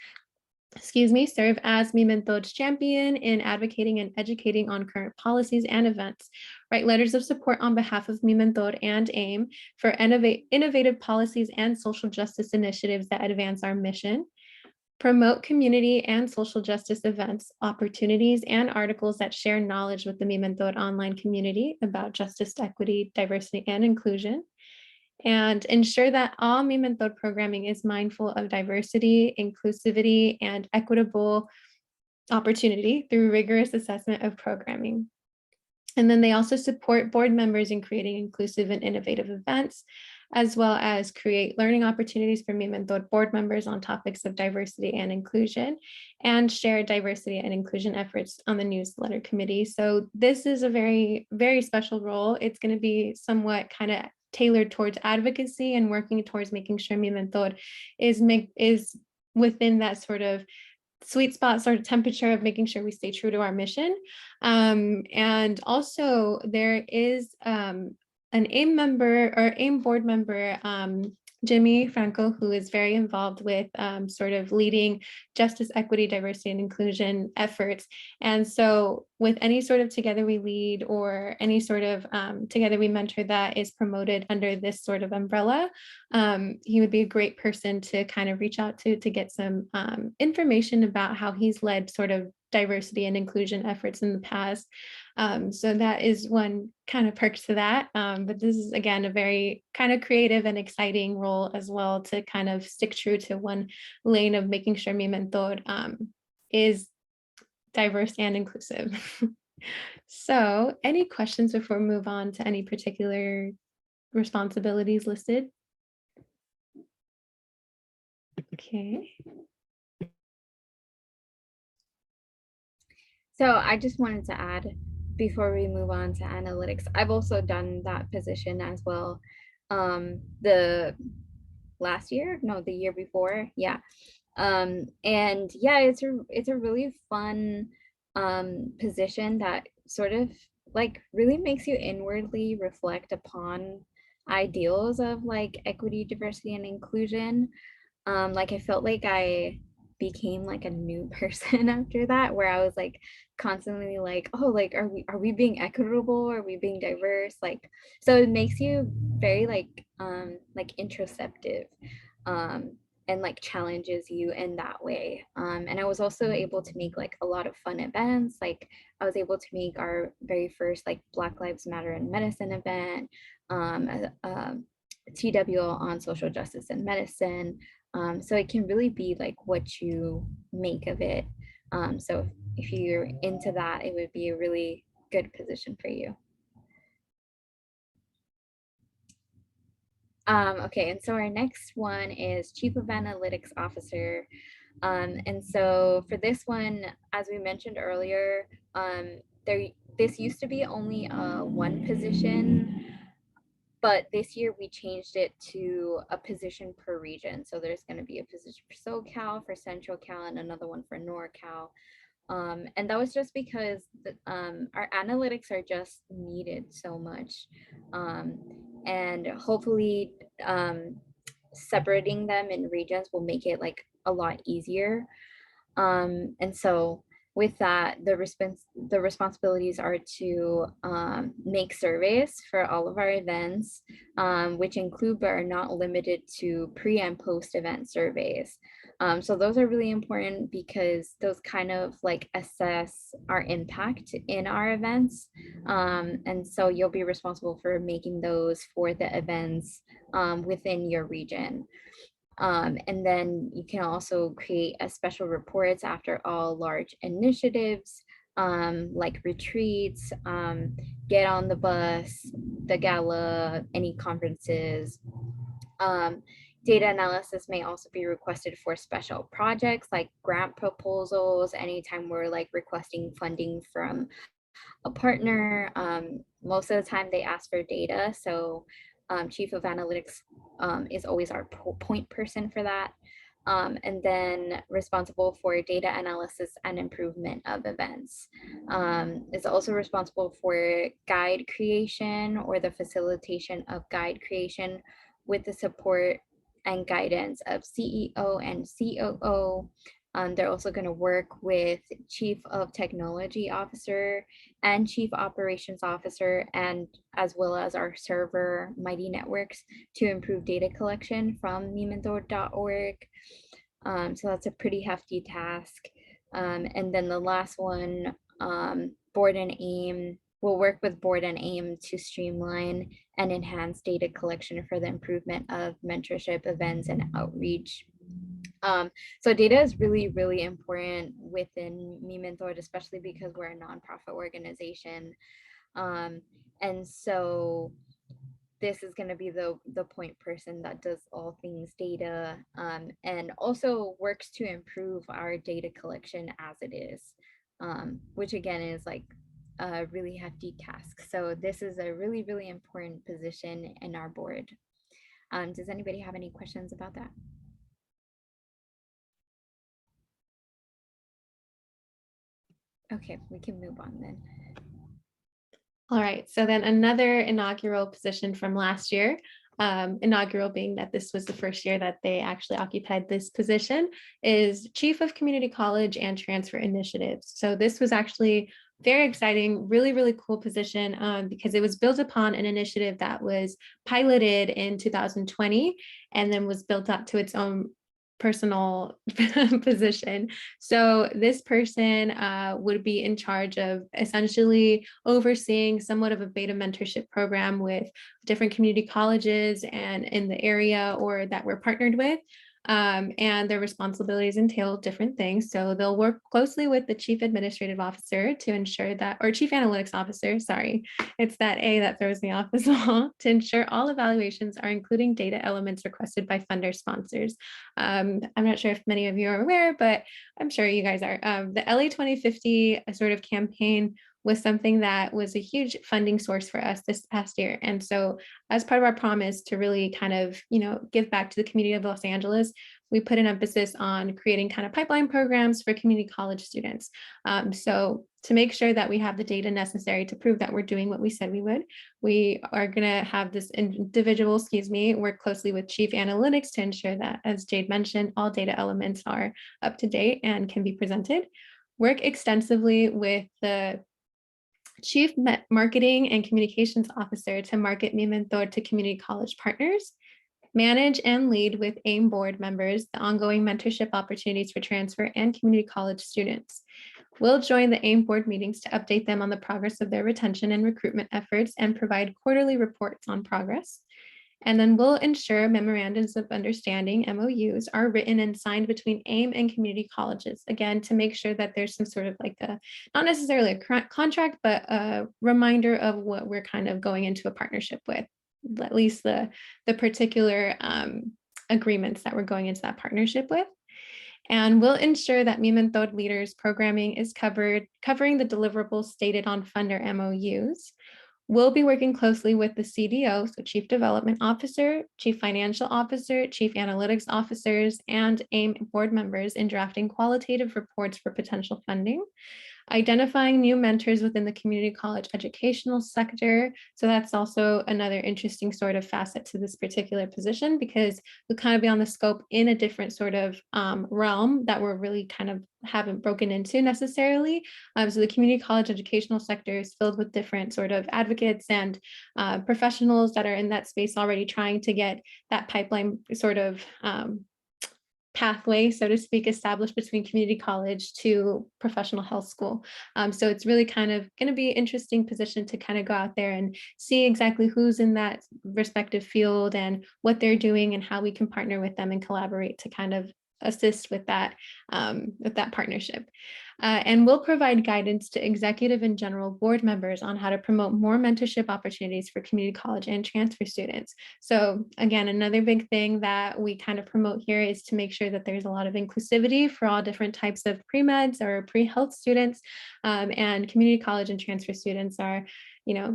Serve as MiMentor's champion in advocating and educating on current policies and events. Write letters of support on behalf of MiMentor and AIM for innovative policies and social justice initiatives that advance our mission. Promote community and social justice events, opportunities, and articles that share knowledge with the MiMentor online community about justice, equity, diversity, and inclusion. And ensure that all MiMentor programming is mindful of diversity, inclusivity, and equitable opportunity through rigorous assessment of programming. And then they also support board members in creating inclusive and innovative events, as well as create learning opportunities for MiMentor board members on topics of diversity and inclusion, and share diversity and inclusion efforts on the newsletter committee. So this is a very, very special role. It's going to be somewhat kind of tailored towards advocacy and working towards making sure MiMentor is within that sort of sweet spot sort of temperature of making sure we stay true to our mission. And also there is an AIM member or AIM board member, Jimmy Franco, who is very involved with sort of leading justice, equity, diversity, and inclusion efforts. And so with any sort of Together We Lead or any sort of Together We Mentor that is promoted under this sort of umbrella, he would be a great person to kind of reach out to get some information about how he's led sort of diversity and inclusion efforts in the past. So that is one kind of perk to that. But this is, again, a very kind of creative and exciting role as well to kind of stick true to one lane of making sure MiMentor is diverse and inclusive. So any questions before we move on to any particular responsibilities listed? Okay. So I just wanted to add before we move on to analytics, I've also done that position as well. The year before, yeah. And yeah, it's a really fun position that sort of like really makes you inwardly reflect upon ideals of like equity, diversity, and inclusion. Like I felt like I became like a new person after that, where I was like constantly like, oh, like are we being equitable? Are we being diverse? Like, so it makes you very like introspective, and like challenges you in that way. And I was also able to make like a lot of fun events. Like I was able to make our very first like Black Lives Matter in Medicine event, TWL on social justice and medicine. So it can really be like what you make of it. So if you're into that, it would be a really good position for you. Okay, and so our next one is Chief of Analytics Officer. And so for this one, as we mentioned earlier, this used to be only one position, but this year we changed it to a position per region. So there's going to be a position for SoCal, for Central Cal, and another one for NorCal. And that was just because our analytics are just needed so much. And hopefully separating them in regions will make it like a lot easier. And so with that, the responsibilities are to make surveys for all of our events, which include but are not limited to pre and post event surveys. So those are really important because those kind of like assess our impact in our events. And so you'll be responsible for making those for the events within your region. And then you can also create a special reports after all large initiatives, like retreats, get on the bus, the gala, any conferences. Data analysis may also be requested for special projects like grant proposals, anytime we're like requesting funding from a partner. Most of the time they ask for data. So Chief of Analytics is always our point person for that. And then responsible for data analysis and improvement of events. Is also responsible for guide creation or the facilitation of guide creation with the support and guidance of CEO and COO. They're also going to work with Chief of Technology Officer and Chief Operations Officer, and as well as our server, Mighty Networks, to improve data collection from MiMentor.org. So that's a pretty hefty task. And then the last one, Board and AIM, will work with Board and AIM to streamline and enhance data collection for the improvement of mentorship events and outreach. So data is really, really important within MiMentor, especially because we're a nonprofit organization. And so this is going to be the point person that does all things data, and also works to improve our data collection as it is, which again is like a really hefty task. So this is a really, really important position in our board. Does anybody have any questions about that? Okay, we can move on then. All right, so then another inaugural position from last year, inaugural being that this was the first year that they actually occupied this position, is Chief of Community College and Transfer Initiatives. So this was actually very exciting, really, really cool position because it was built upon an initiative that was piloted in 2020 and then was built up to its own personal position. So this person would be in charge of essentially overseeing somewhat of a beta mentorship program with different community colleges and in the area or that we're partnered with. And their responsibilities entail different things. So they'll work closely with the chief administrative officer to ensure that, or chief analytics officer, sorry, it's that A that throws me off as well, to ensure all evaluations are including data elements requested by funder sponsors. I'm not sure if many of you are aware, but I'm sure you guys are. The LA 2050 sort of campaign was something that was a huge funding source for us this past year. And so as part of our promise to really kind of, give back to the community of Los Angeles, we put an emphasis on creating kind of pipeline programs for community college students. So to make sure that we have the data necessary to prove that we're doing what we said we would, we are going to have this individual, work closely with Chief Analytics to ensure that, as Jade mentioned, all data elements are up to date and can be presented. Work extensively with the Chief Marketing and Communications Officer to market MiMentor to community college partners. Manage and lead with AIM board members the ongoing mentorship opportunities for transfer and community college students. We'll join the AIM board meetings to update them on the progress of their retention and recruitment efforts and provide quarterly reports on progress. And then we'll ensure memorandums of understanding, MOUs, are written and signed between AIM and community colleges, again, to make sure that there's some sort of like not necessarily a contract, but a reminder of what we're kind of going into a partnership with, at least the particular agreements that we're going into that partnership with. And we'll ensure that MiMentor leaders programming is covering the deliverables stated on funder MOUs. We'll be working closely with the CDO, so Chief Development Officer, Chief Financial Officer, Chief Analytics Officers, and AIM board members in drafting qualitative reports for potential funding. Identifying new mentors within the community college educational sector. So that's also another interesting sort of facet to this particular position, because we'll kind of be on the scope in a different sort of realm that we're really kind of haven't broken into necessarily. So the community college educational sector is filled with different sort of advocates and professionals that are in that space already trying to get that pipeline sort of pathway, so to speak, established between community college to professional health school. So it's really kind of going to be an interesting position to kind of go out there and see exactly who's in that respective field and what they're doing and how we can partner with them and collaborate to kind of assist with that partnership. And we'll provide guidance to executive and general board members on how to promote more mentorship opportunities for community college and transfer students. So again, another big thing that we kind of promote here is to make sure that there's a lot of inclusivity for all different types of pre-meds or pre-health students, and community college and transfer students are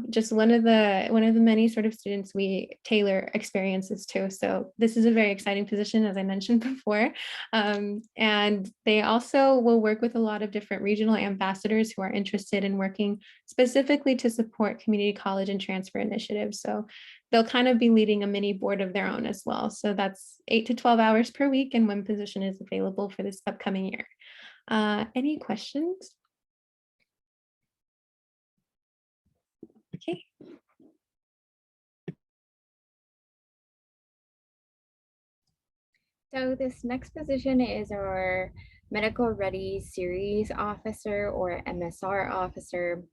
just one of the many sort of students we tailor experiences to. So this is a very exciting position, as I mentioned before. And they also will work with a lot of different regional ambassadors who are interested in working specifically to support community college and transfer initiatives. So they'll kind of be leading a mini board of their own as well. So that's 8 to 12 hours per week, and one position is available for this upcoming year. Any questions? Okay. So this next position is our Medical Ready Series Officer or MSR Officer.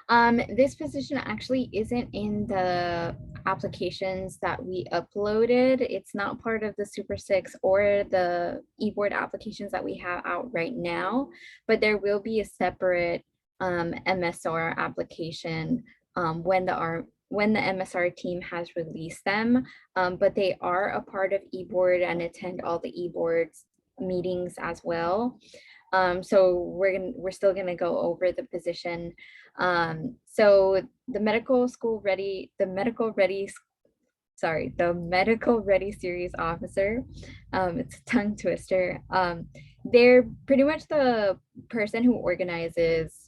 This position actually isn't in the applications that we uploaded. It's not part of the Super 6 or the eBoard applications that we have out right now, but there will be a separate MSR application when the when the MSR team has released them, but they are a part of eBoard and attend all the eBoard's meetings as well. So we're still gonna go over the position. So the medical ready series officer, it's a tongue twister. They're pretty much the person who organizes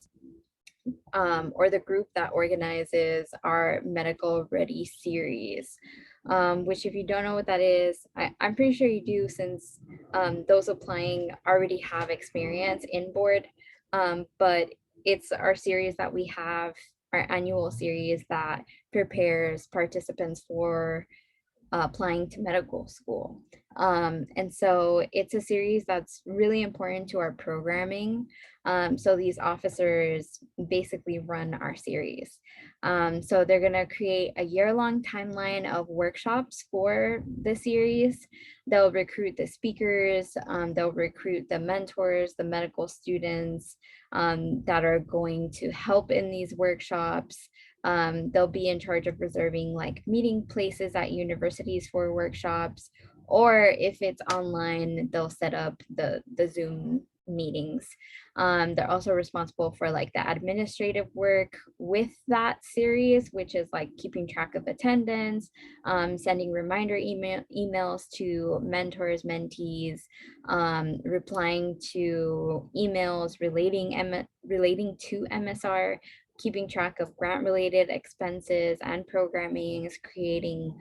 or the group that organizes our medical ready series, which if you don't know what that is, I'm pretty sure you do, since those applying already have experience in board, but it's our series that we have, our annual series that prepares participants for applying to medical school. And so it's a series that's really important to our programming. So these officers basically run our series. So they're gonna create a year-long timeline of workshops for the series. They'll recruit the speakers, they'll recruit the mentors, the medical students that are going to help in these workshops. They'll be in charge of reserving like meeting places at universities for workshops, or if it's online, they'll set up the Zoom meetings. They're also responsible for like the administrative work with that series, which is like keeping track of attendance, sending reminder emails to mentors, mentees, replying to emails relating to MSR, keeping track of grant-related expenses and programmings, creating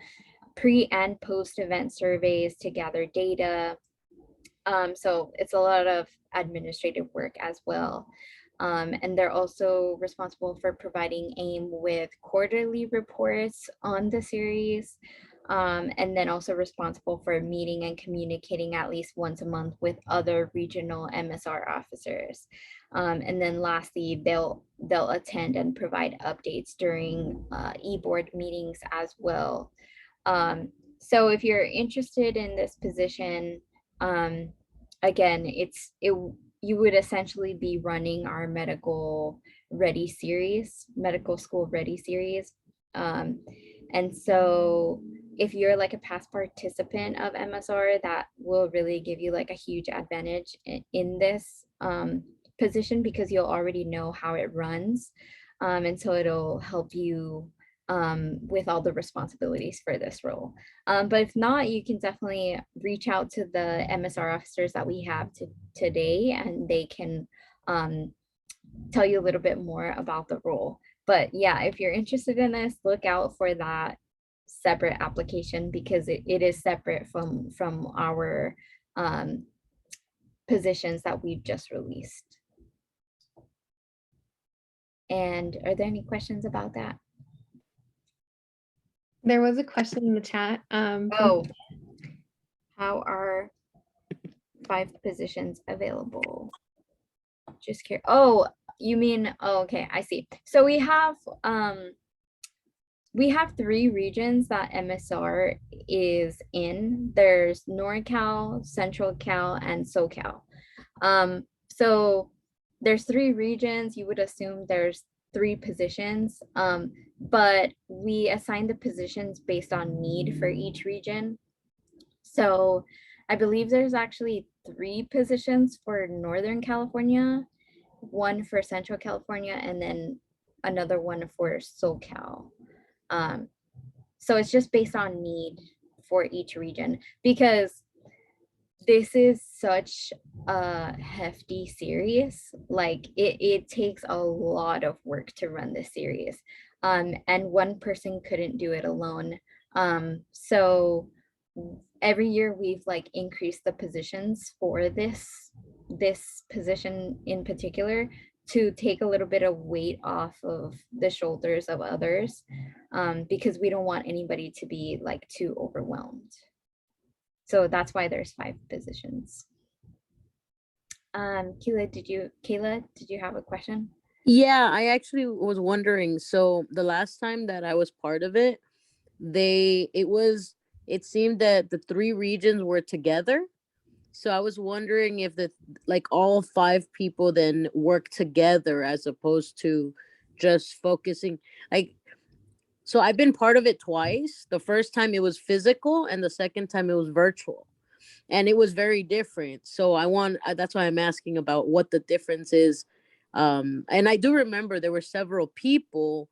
pre and post-event surveys to gather data. So it's a lot of administrative work as well. And they're also responsible for providing AIM with quarterly reports on the series, and then also responsible for meeting and communicating at least once a month with other regional MSR officers. And then lastly, they'll attend and provide updates during eBoard meetings as well. So if you're interested in this position, again, you would essentially be running our medical school ready series. And so if you're like a past participant of MSR, that will really give you like a huge advantage in this position, because you'll already know how it runs. And so it'll help you with all the responsibilities for this role. But if not, you can definitely reach out to the MSR officers that we have today, and they can tell you a little bit more about the role. But yeah, if you're interested in this, look out for that separate application, because it is separate from our positions that we've just released. And are there any questions about that? There was a question in the chat. Oh, how are 5 positions available? Just curious. Oh, you mean, oh, okay, I see. So we have 3 regions that MSR is in. There's NorCal, Central Cal, and SoCal. So there's 3 regions. You would assume there's 3 positions, but we assign the positions based on need for each region. So I believe there's actually 3 positions for Northern California, 1 for Central California, and then another one for SoCal. So it's just based on need for each region, because this is such a hefty series. Like it takes a lot of work to run this series, and one person couldn't do it alone. So every year we've like increased the positions for this position in particular, to take a little bit of weight off of the shoulders of others, because we don't want anybody to be like too overwhelmed. So that's why there's 5 positions. Kayla, did you have a question? Yeah, I actually was wondering. So the last time that I was part of it, it seemed that the 3 regions were together. So I was wondering if all 5 people then work together, as opposed to just focusing. Like, So I've been part of it twice. The first time it was physical, and the second time it was virtual, and it was very different. So that's why I'm asking about what the difference is. And I do remember there were several people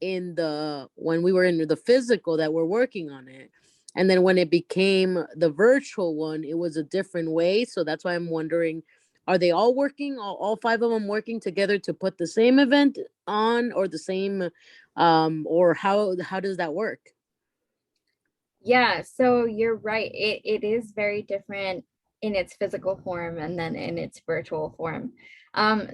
when we were in the physical that were working on it. And then when it became the virtual one, it was a different way. So that's why I'm wondering, are they all working, all five of them working together to put the same event on, or the same, or how does that work? Yeah, so you're right. It is very different in its physical form and then in its virtual form.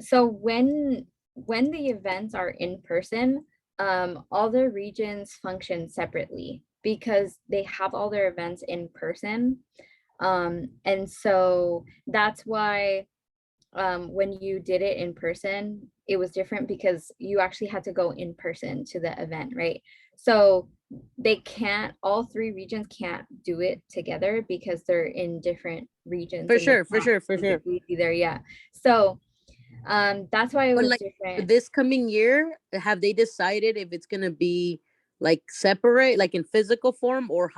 So when the events are in person, all the regions function separately because they have all their events in person. And so that's why when you did it in person, it was different because you actually had to go in person to the event, right? So all three regions can't do it together because they're in different regions. For And they sure, for can't sure, for sure. physically be there. Yeah. So that's why it But was like different. this coming year, have they decided if it's gonna be like separate, like in physical form or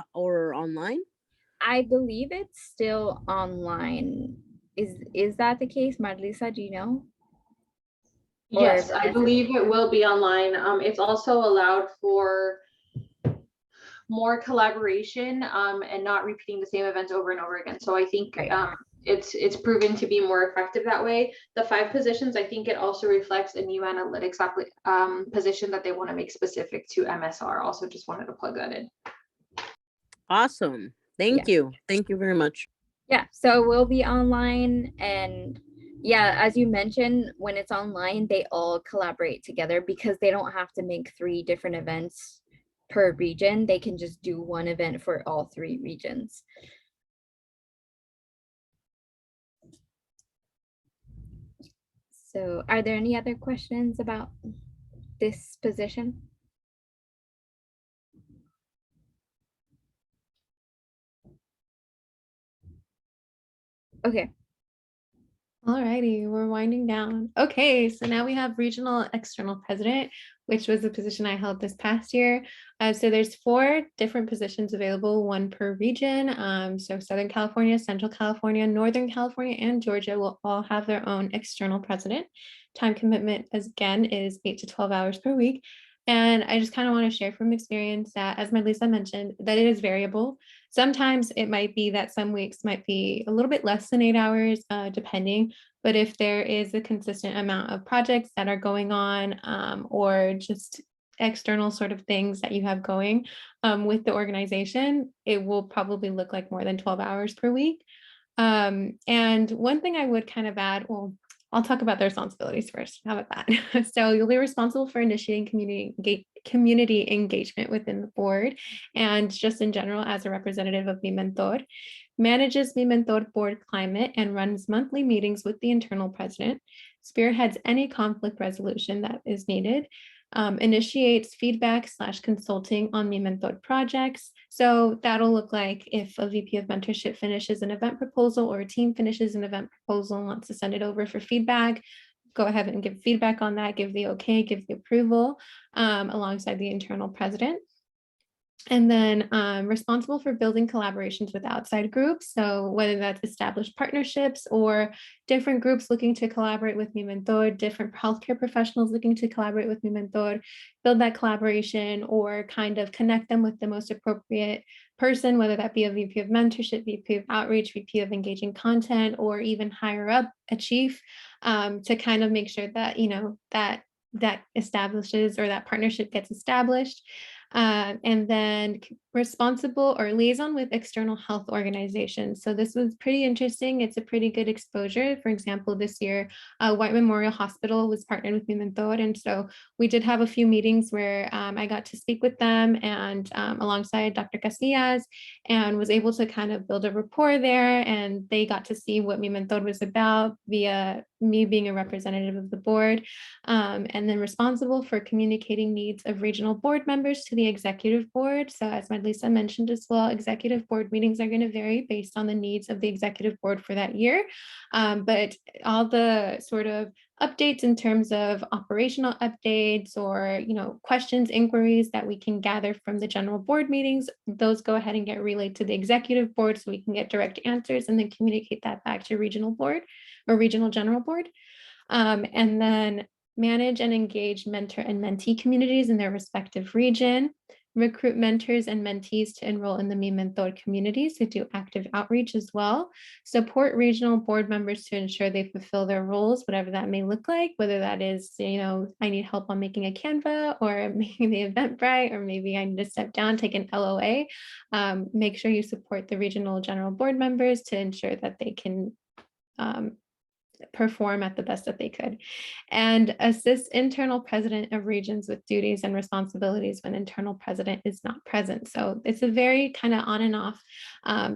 online? I believe it's still online. Is that the case, Marlisa? Do you know? Or Yes, I believe it will be online. It's also allowed for more collaboration and not repeating the same events over and over again. So I think right. It's proven to be more effective that way. The 5 positions, I think it also reflects a new analytics position that they want to make specific to MSR. Also just wanted to plug that in. Awesome. Thank you. Thank you very much. Yeah, so we'll be online, and yeah, as you mentioned, when it's online, they all collaborate together because they don't have to make 3 different events per region. They can just do one event for all 3 regions. So are there any other questions about this position? Okay. Alrighty, we're winding down. Okay, so now we have regional external president, which was the position I held this past year. So there's 4 different positions available, 1 per region. So Southern California, Central California, Northern California, and Georgia will all have their own external president. Time commitment, as again, is 8 to 12 hours per week. And I just kind of want to share from experience that, as Marlisa mentioned, that it is variable. Sometimes it might be that some weeks might be a little bit less than 8 hours, depending. But if there is a consistent amount of projects that are going on, or just external sort of things that you have going with the organization, it will probably look like more than 12 hours per week. And one thing I would kind of add, well, I'll talk about the responsibilities first. How about that? So you'll be responsible for initiating community engagement within the board, and just in general as a representative of MiMentor, manages MiMentor board climate and runs monthly meetings with the internal president, spearheads any conflict resolution that is needed, initiates feedback/consulting on MiMentor projects. So that'll look like if a VP of mentorship finishes an event proposal or a team finishes an event proposal and wants to send it over for feedback, go ahead and give feedback on that, give the okay, give the approval, alongside the internal president. And then responsible for building collaborations with outside groups. So whether that's established partnerships or different groups looking to collaborate with MiMentor, different healthcare professionals looking to collaborate with MiMentor, build that collaboration or kind of connect them with the most appropriate person, whether that be a VP of mentorship, VP of outreach, VP of engaging content, or even higher up, a chief, to kind of make sure that, you know, that establishes or that partnership gets established. And then responsible or liaison with external health organizations. So this was pretty interesting. It's a pretty good exposure. For example, this year, White Memorial Hospital was partnered with MiMentor. And so we did have a few meetings where I got to speak with them and alongside Dr. Casillas, and was able to kind of build a rapport there. And they got to see what MiMentor was about via me being a representative of the board, and then responsible for communicating needs of regional board members to the executive board. So as Madlisa mentioned as well, executive board meetings are going to vary based on the needs of the executive board for that year. But all the sort of updates in terms of operational updates or questions, inquiries that we can gather from the general board meetings, those go ahead and get relayed to the executive board so we can get direct answers and then communicate that back to regional board or regional general board. And then manage and engage mentor and mentee communities in their respective region, recruit mentors and mentees to enroll in the MiMentor communities who do active outreach as well, support regional board members to ensure they fulfill their roles, whatever that may look like, whether that is, I need help on making a Canva or making the Eventbrite, or maybe I need to step down, take an LOA. Make sure you support the regional general board members to ensure that they can perform at the best that they could, and assist internal president of regions with duties and responsibilities when internal president is not present. So it's a very kind of on and off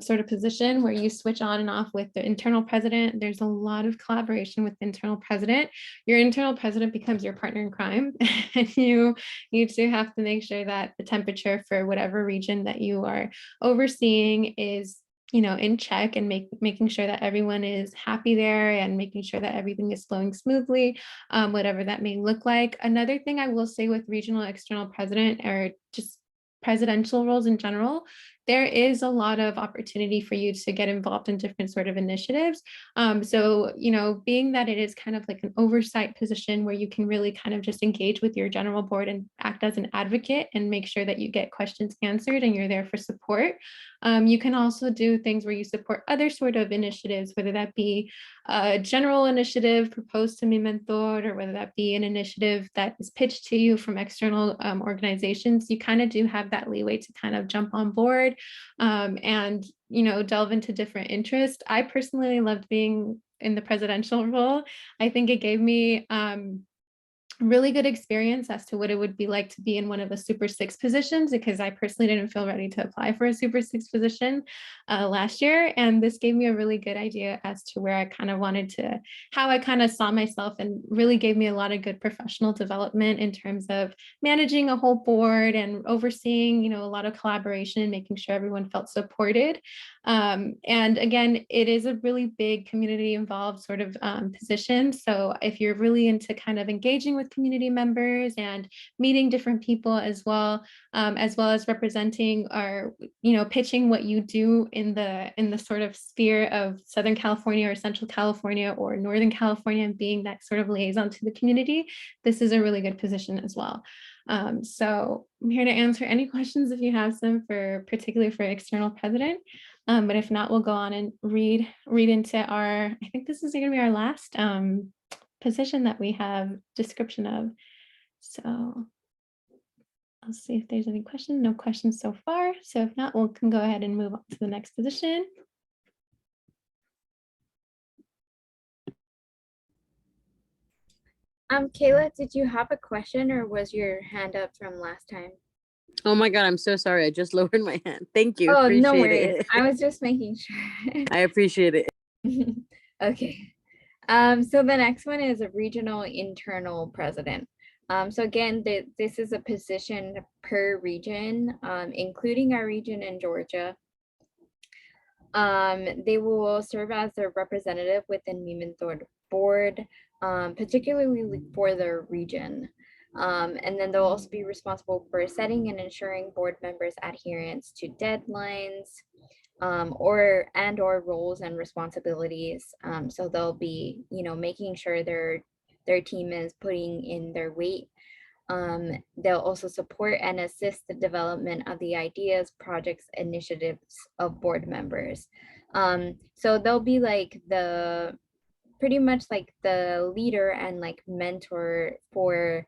sort of position where you switch on and off with the internal president. There's a lot of collaboration with the internal president. Your internal president becomes your partner in crime, and you need to have to make sure that the temperature for whatever region that you are overseeing is in check, and making sure that everyone is happy there and making sure that everything is flowing smoothly, whatever that may look like. Another thing I will say with regional external president, or just presidential roles in general, there is a lot of opportunity for you to get involved in different sort of initiatives. So, being that it is kind of like an oversight position where you can really kind of just engage with your general board and act as an advocate and make sure that you get questions answered and you're there for support. You can also do things where you support other sort of initiatives, whether that be a general initiative proposed to MiMentor, or whether that be an initiative that is pitched to you from external organizations. You kind of do have that leeway to kind of jump on board and delve into different interests. I personally loved being in the presidential role. I think it gave me really good experience as to what it would be like to be in one of the Super 6 positions, because I personally didn't feel ready to apply for a Super 6 position last year. And this gave me a really good idea as to where I kind of wanted to, how I kind of saw myself, and really gave me a lot of good professional development in terms of managing a whole board and overseeing, a lot of collaboration and making sure everyone felt supported. And again, it is a really big community involved sort of position. So if you're really into kind of engaging with community members and meeting different people as well as representing or pitching what you do in the sort of sphere of Southern California or Central California or Northern California, and being that sort of liaison to the community, this is a really good position as well. So I'm here to answer any questions if you have some, particularly for external president. But if not, we'll go on and read into I think this is going to be our last position that we have description of. So I'll see if there's any questions. No questions so far. So if not, we can go ahead and move on to the next position. Kayla, did you have a question, or was your hand up from last time? Oh my God, I'm so sorry. I just lowered my hand. Thank you. Oh, no Appreciate worries. it. I was just making sure. I appreciate it. Okay. So the next one is a regional internal president. So again, this is a position per region, including our region in Georgia. They will serve as a representative within MiMentor board, particularly for their region. And then they'll also be responsible for setting and ensuring board members' adherence to deadlines, or roles and responsibilities. So they'll be, making sure their team is putting in their weight. They'll also support and assist the development of the ideas, projects, initiatives of board members. So they'll be like pretty much like the leader and like mentor for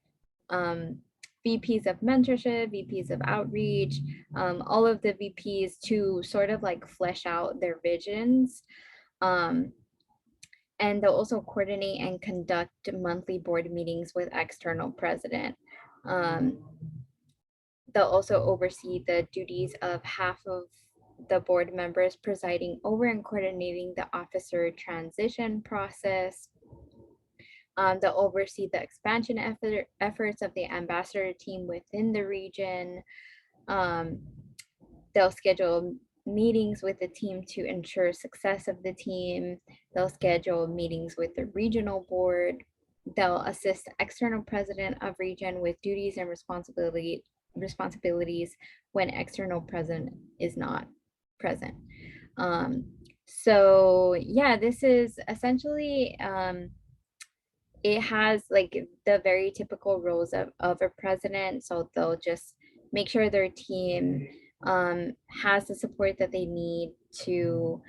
VPs of mentorship, VPs of outreach, all of the VPs to sort of like flesh out their visions. And they'll also coordinate and conduct monthly board meetings with external president. They'll also oversee the duties of half of the board members, presiding over and coordinating the officer transition process. They'll oversee the expansion efforts of the ambassador team within the region. They'll schedule meetings with the team to ensure success of the team. They'll schedule meetings with the regional board. They'll assist the external president of region with duties and responsibilities when external president is not present. So yeah, this is essentially, it has like the very typical roles of a president. So they'll just make sure their team has the support that they need to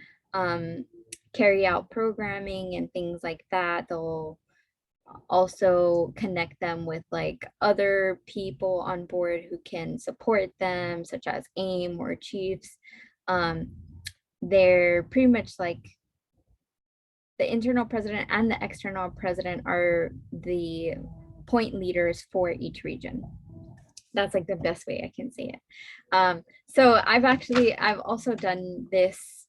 carry out programming and things like that. They'll also connect them with like other people on board who can support them, such as AIM or chiefs. They're pretty much like the internal president and the external president are the point leaders for each region. That's like the best way I can say it. So I've also done this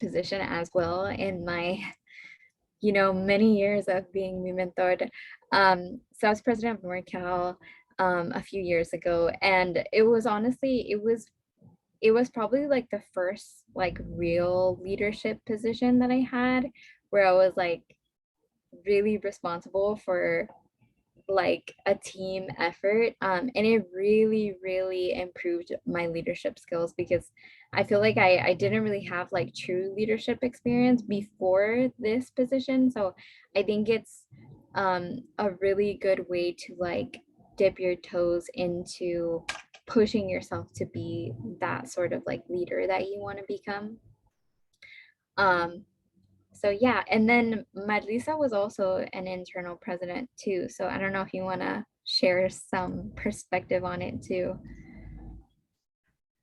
position as well in my, many years of being MiMentor. So I was president of NorCal a few years ago, and it was honestly, it was probably like the first like real leadership position that I had, where I was like really responsible for like a team effort, and it really improved my leadership skills, because I feel like I didn't really have like true leadership experience before this position. So I think it's a really good way to like dip your toes into pushing yourself to be that sort of like leader that you want to become. So yeah, and then Marlisa was also an internal president too. So I don't know if you want to share some perspective on it too.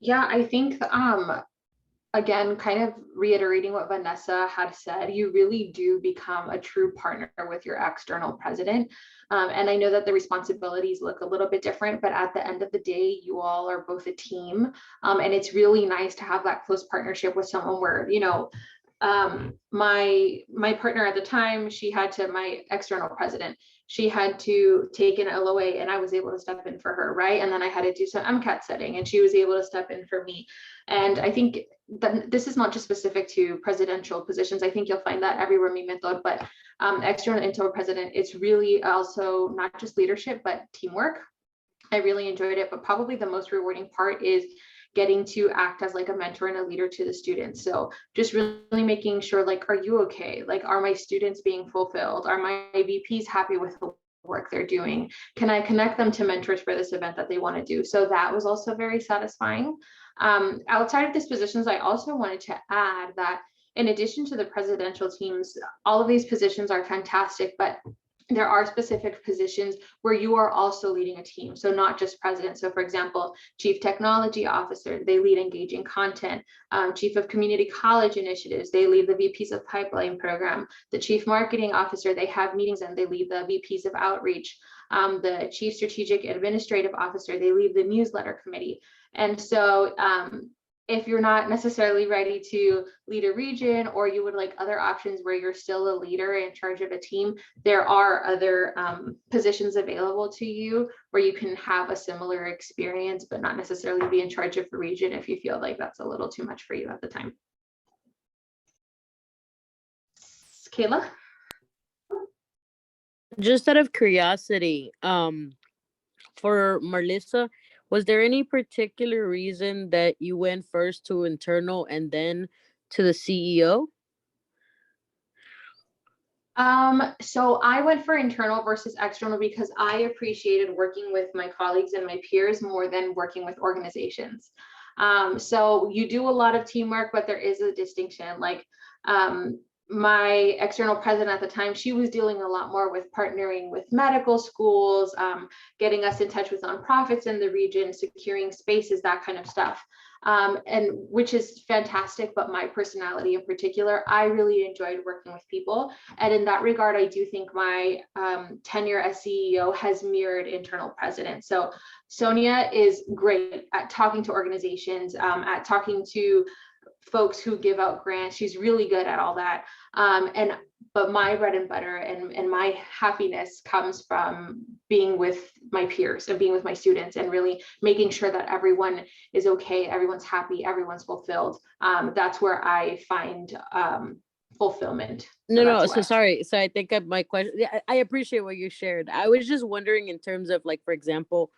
Yeah, I think again, kind of reiterating what Vanessa had said, you really do become a true partner with your external president. And I know that the responsibilities look a little bit different, but at the end of the day, you all are both a team. And it's really nice to have that close partnership with someone where, my partner at the time, my external president, she had to take an LOA and I was able to step in for her, right? And then I had to do some MCAT setting and she was able to step in for me. And I think that this is not just specific to presidential positions. I think you'll find that everywhere MiMentor, but external and internal president, it's really also not just leadership, but teamwork. I really enjoyed it, but probably the most rewarding part is getting to act as like a mentor and a leader to the students. So just really making sure, like, are you okay? Like, are my students being fulfilled? Are my VPs happy with the work they're doing? Can I connect them to mentors for this event that they want to do? So that was also very satisfying. Outside of these positions, I also wanted to add that in addition to the presidential teams, all of these positions are fantastic, but there are specific positions where you are also leading a team. So not just president. So for example, chief technology officer, they lead engaging content. Chief of community college initiatives, they lead the VPs of pipeline program. The chief marketing officer, they have meetings and they lead the VPs of outreach. The chief strategic administrative officer, they lead the newsletter committee. And so if you're not necessarily ready to lead a region, or you would like other options where you're still a leader in charge of a team, there are other positions available to you where you can have a similar experience, but not necessarily be in charge of a region if you feel like that's a little too much for you at the time. Kayla? Just out of curiosity, for Marlisa, was there any particular reason that you went first to internal and then to the CEO? So I went for internal versus external because I appreciated working with my colleagues and my peers more than working with organizations. So you do a lot of teamwork, but there is a distinction. Like my external president at the time, she was dealing a lot more with partnering with medical schools, getting us in touch with nonprofits in the region, securing spaces, that kind of stuff. And which is fantastic, but my personality in particular, I really enjoyed working with people. And in that regard, I do think my tenure as CEO has mirrored internal president. So Sonia is great at talking to organizations, at talking to folks who give out grants. She's really good at all that. But my bread and butter and my happiness comes from being with my peers and being with my students and really making sure that everyone is okay, everyone's happy, everyone's fulfilled. That's where I find fulfillment. No. So sorry. So I think my question. Yeah, I appreciate what you shared. I was just wondering in terms of like, for example,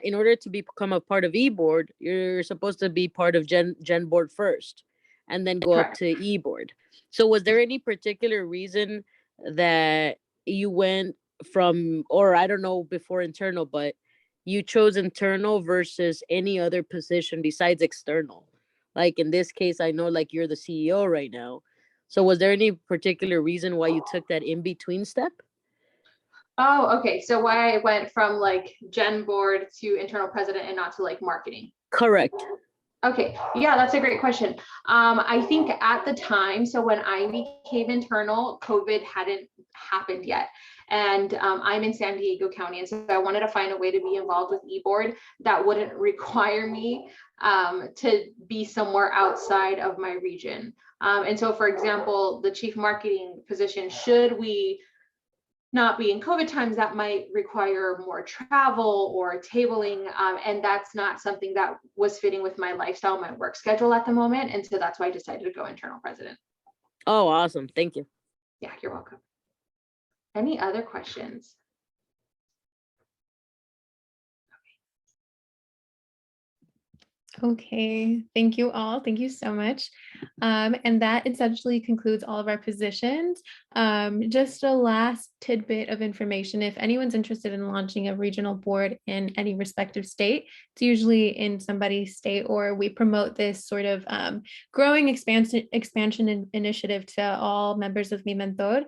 in order to become a part of eBoard, you're supposed to be part of Gen Board first, and then go up Correct. to eBoard. So was there any particular reason that you went from, or I don't know, before internal, but you chose internal versus any other position besides external? Like in this case, I know like you're the CEO right now. So was there any particular reason why you took that in between step? Oh, okay. So why I went from like Gen Board to internal president and not to like marketing? Correct. Okay, yeah, that's a great question. I think at the time, so when I became internal, COVID hadn't happened yet. And I'm in San Diego County. And so I wanted to find a way to be involved with eBoard that wouldn't require me to be somewhere outside of my region. And so, for example, the chief marketing position, should we not be in COVID times, that might require more travel or tabling. And that's not something that was fitting with my lifestyle, my work schedule at the moment. And so that's why I decided to go internal president. Oh, awesome. Thank you. Yeah, you're welcome. Any other questions? Okay, thank you all. Thank you so much. And that essentially concludes all of our positions. Just a last tidbit of information. If anyone's interested in launching a regional board in any respective state, it's usually in somebody's state, or we promote this sort of growing expansion initiative to all members of MiMentor.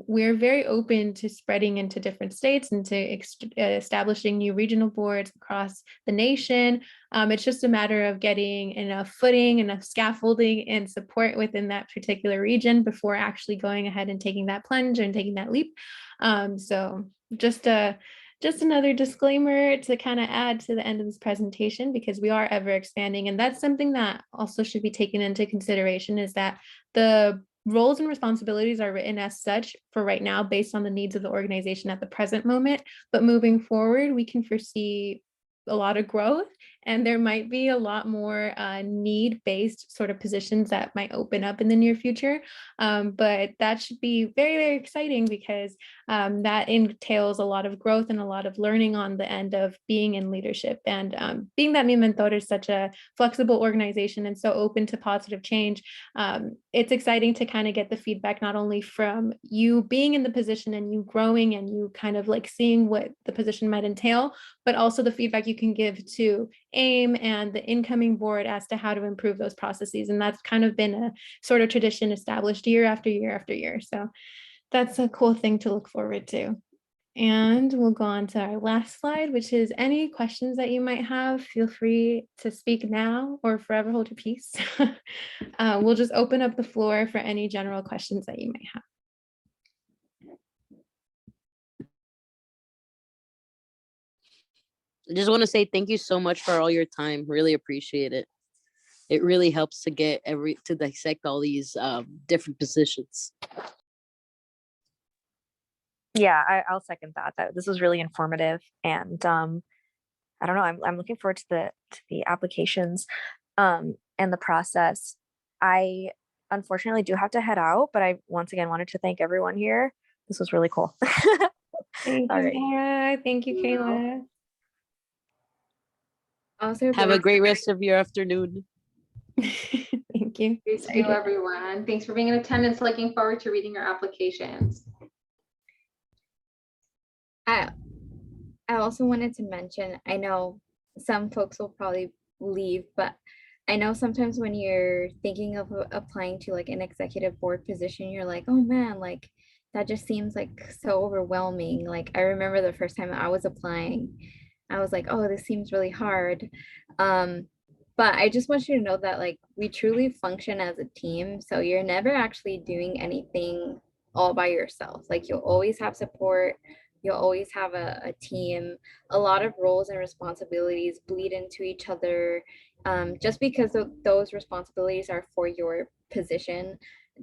We're very open to spreading into different states and to establishing new regional boards across the nation. It's just a matter of getting enough footing, enough scaffolding and support within that particular region before actually going ahead and taking that plunge and taking that leap. So just another disclaimer to kind of add to the end of this presentation, because we are ever expanding. And that's something that also should be taken into consideration, is that the roles and responsibilities are written as such for right now based on the needs of the organization at the present moment. But moving forward, we can foresee a lot of growth, and there might be a lot more need-based sort of positions that might open up in the near future. But that should be very, very exciting, because that entails a lot of growth and a lot of learning on the end of being in leadership. And being that MiMentor is such a flexible organization and so open to positive change, it's exciting to kind of get the feedback, not only from you being in the position and you growing and you kind of like seeing what the position might entail, but also the feedback you can give to AIM and the incoming board as to how to improve those processes. And that's kind of been a sort of tradition established year after year after year. So that's a cool thing to look forward to. And we'll go on to our last slide, which is any questions that you might have. Feel free to speak now or forever hold your peace. We'll just open up the floor for any general questions that you might have. I just want to say thank you so much for all your time. Really appreciate it. It really helps to to dissect all these different positions. Yeah, I'll second that. This was really informative, and I don't know. I'm looking forward to the applications and the process. I unfortunately do have to head out, but I once again wanted to thank everyone here. This was really cool. Thank All you, right. Laura. Thank you, Kayla. Also, Have a great rest of your afternoon. Thank you. Great to you, everyone. Thanks for being in attendance. Looking forward to reading your applications. I also wanted to mention, I know some folks will probably leave, but I know sometimes when you're thinking of applying to like an executive board position, you're like, oh man, like that just seems like so overwhelming. Like I remember the first time I was applying, I was like, oh, this seems really hard. But I just want you to know that like we truly function as a team. So you're never actually doing anything all by yourself. Like you'll always have support. you'll always have a team. A lot of roles and responsibilities bleed into each other. Just because those responsibilities are for your position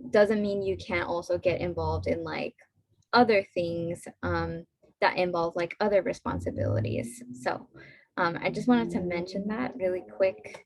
doesn't mean you can't also get involved in like other things that involve like other responsibilities. So I just wanted to mention that really quick.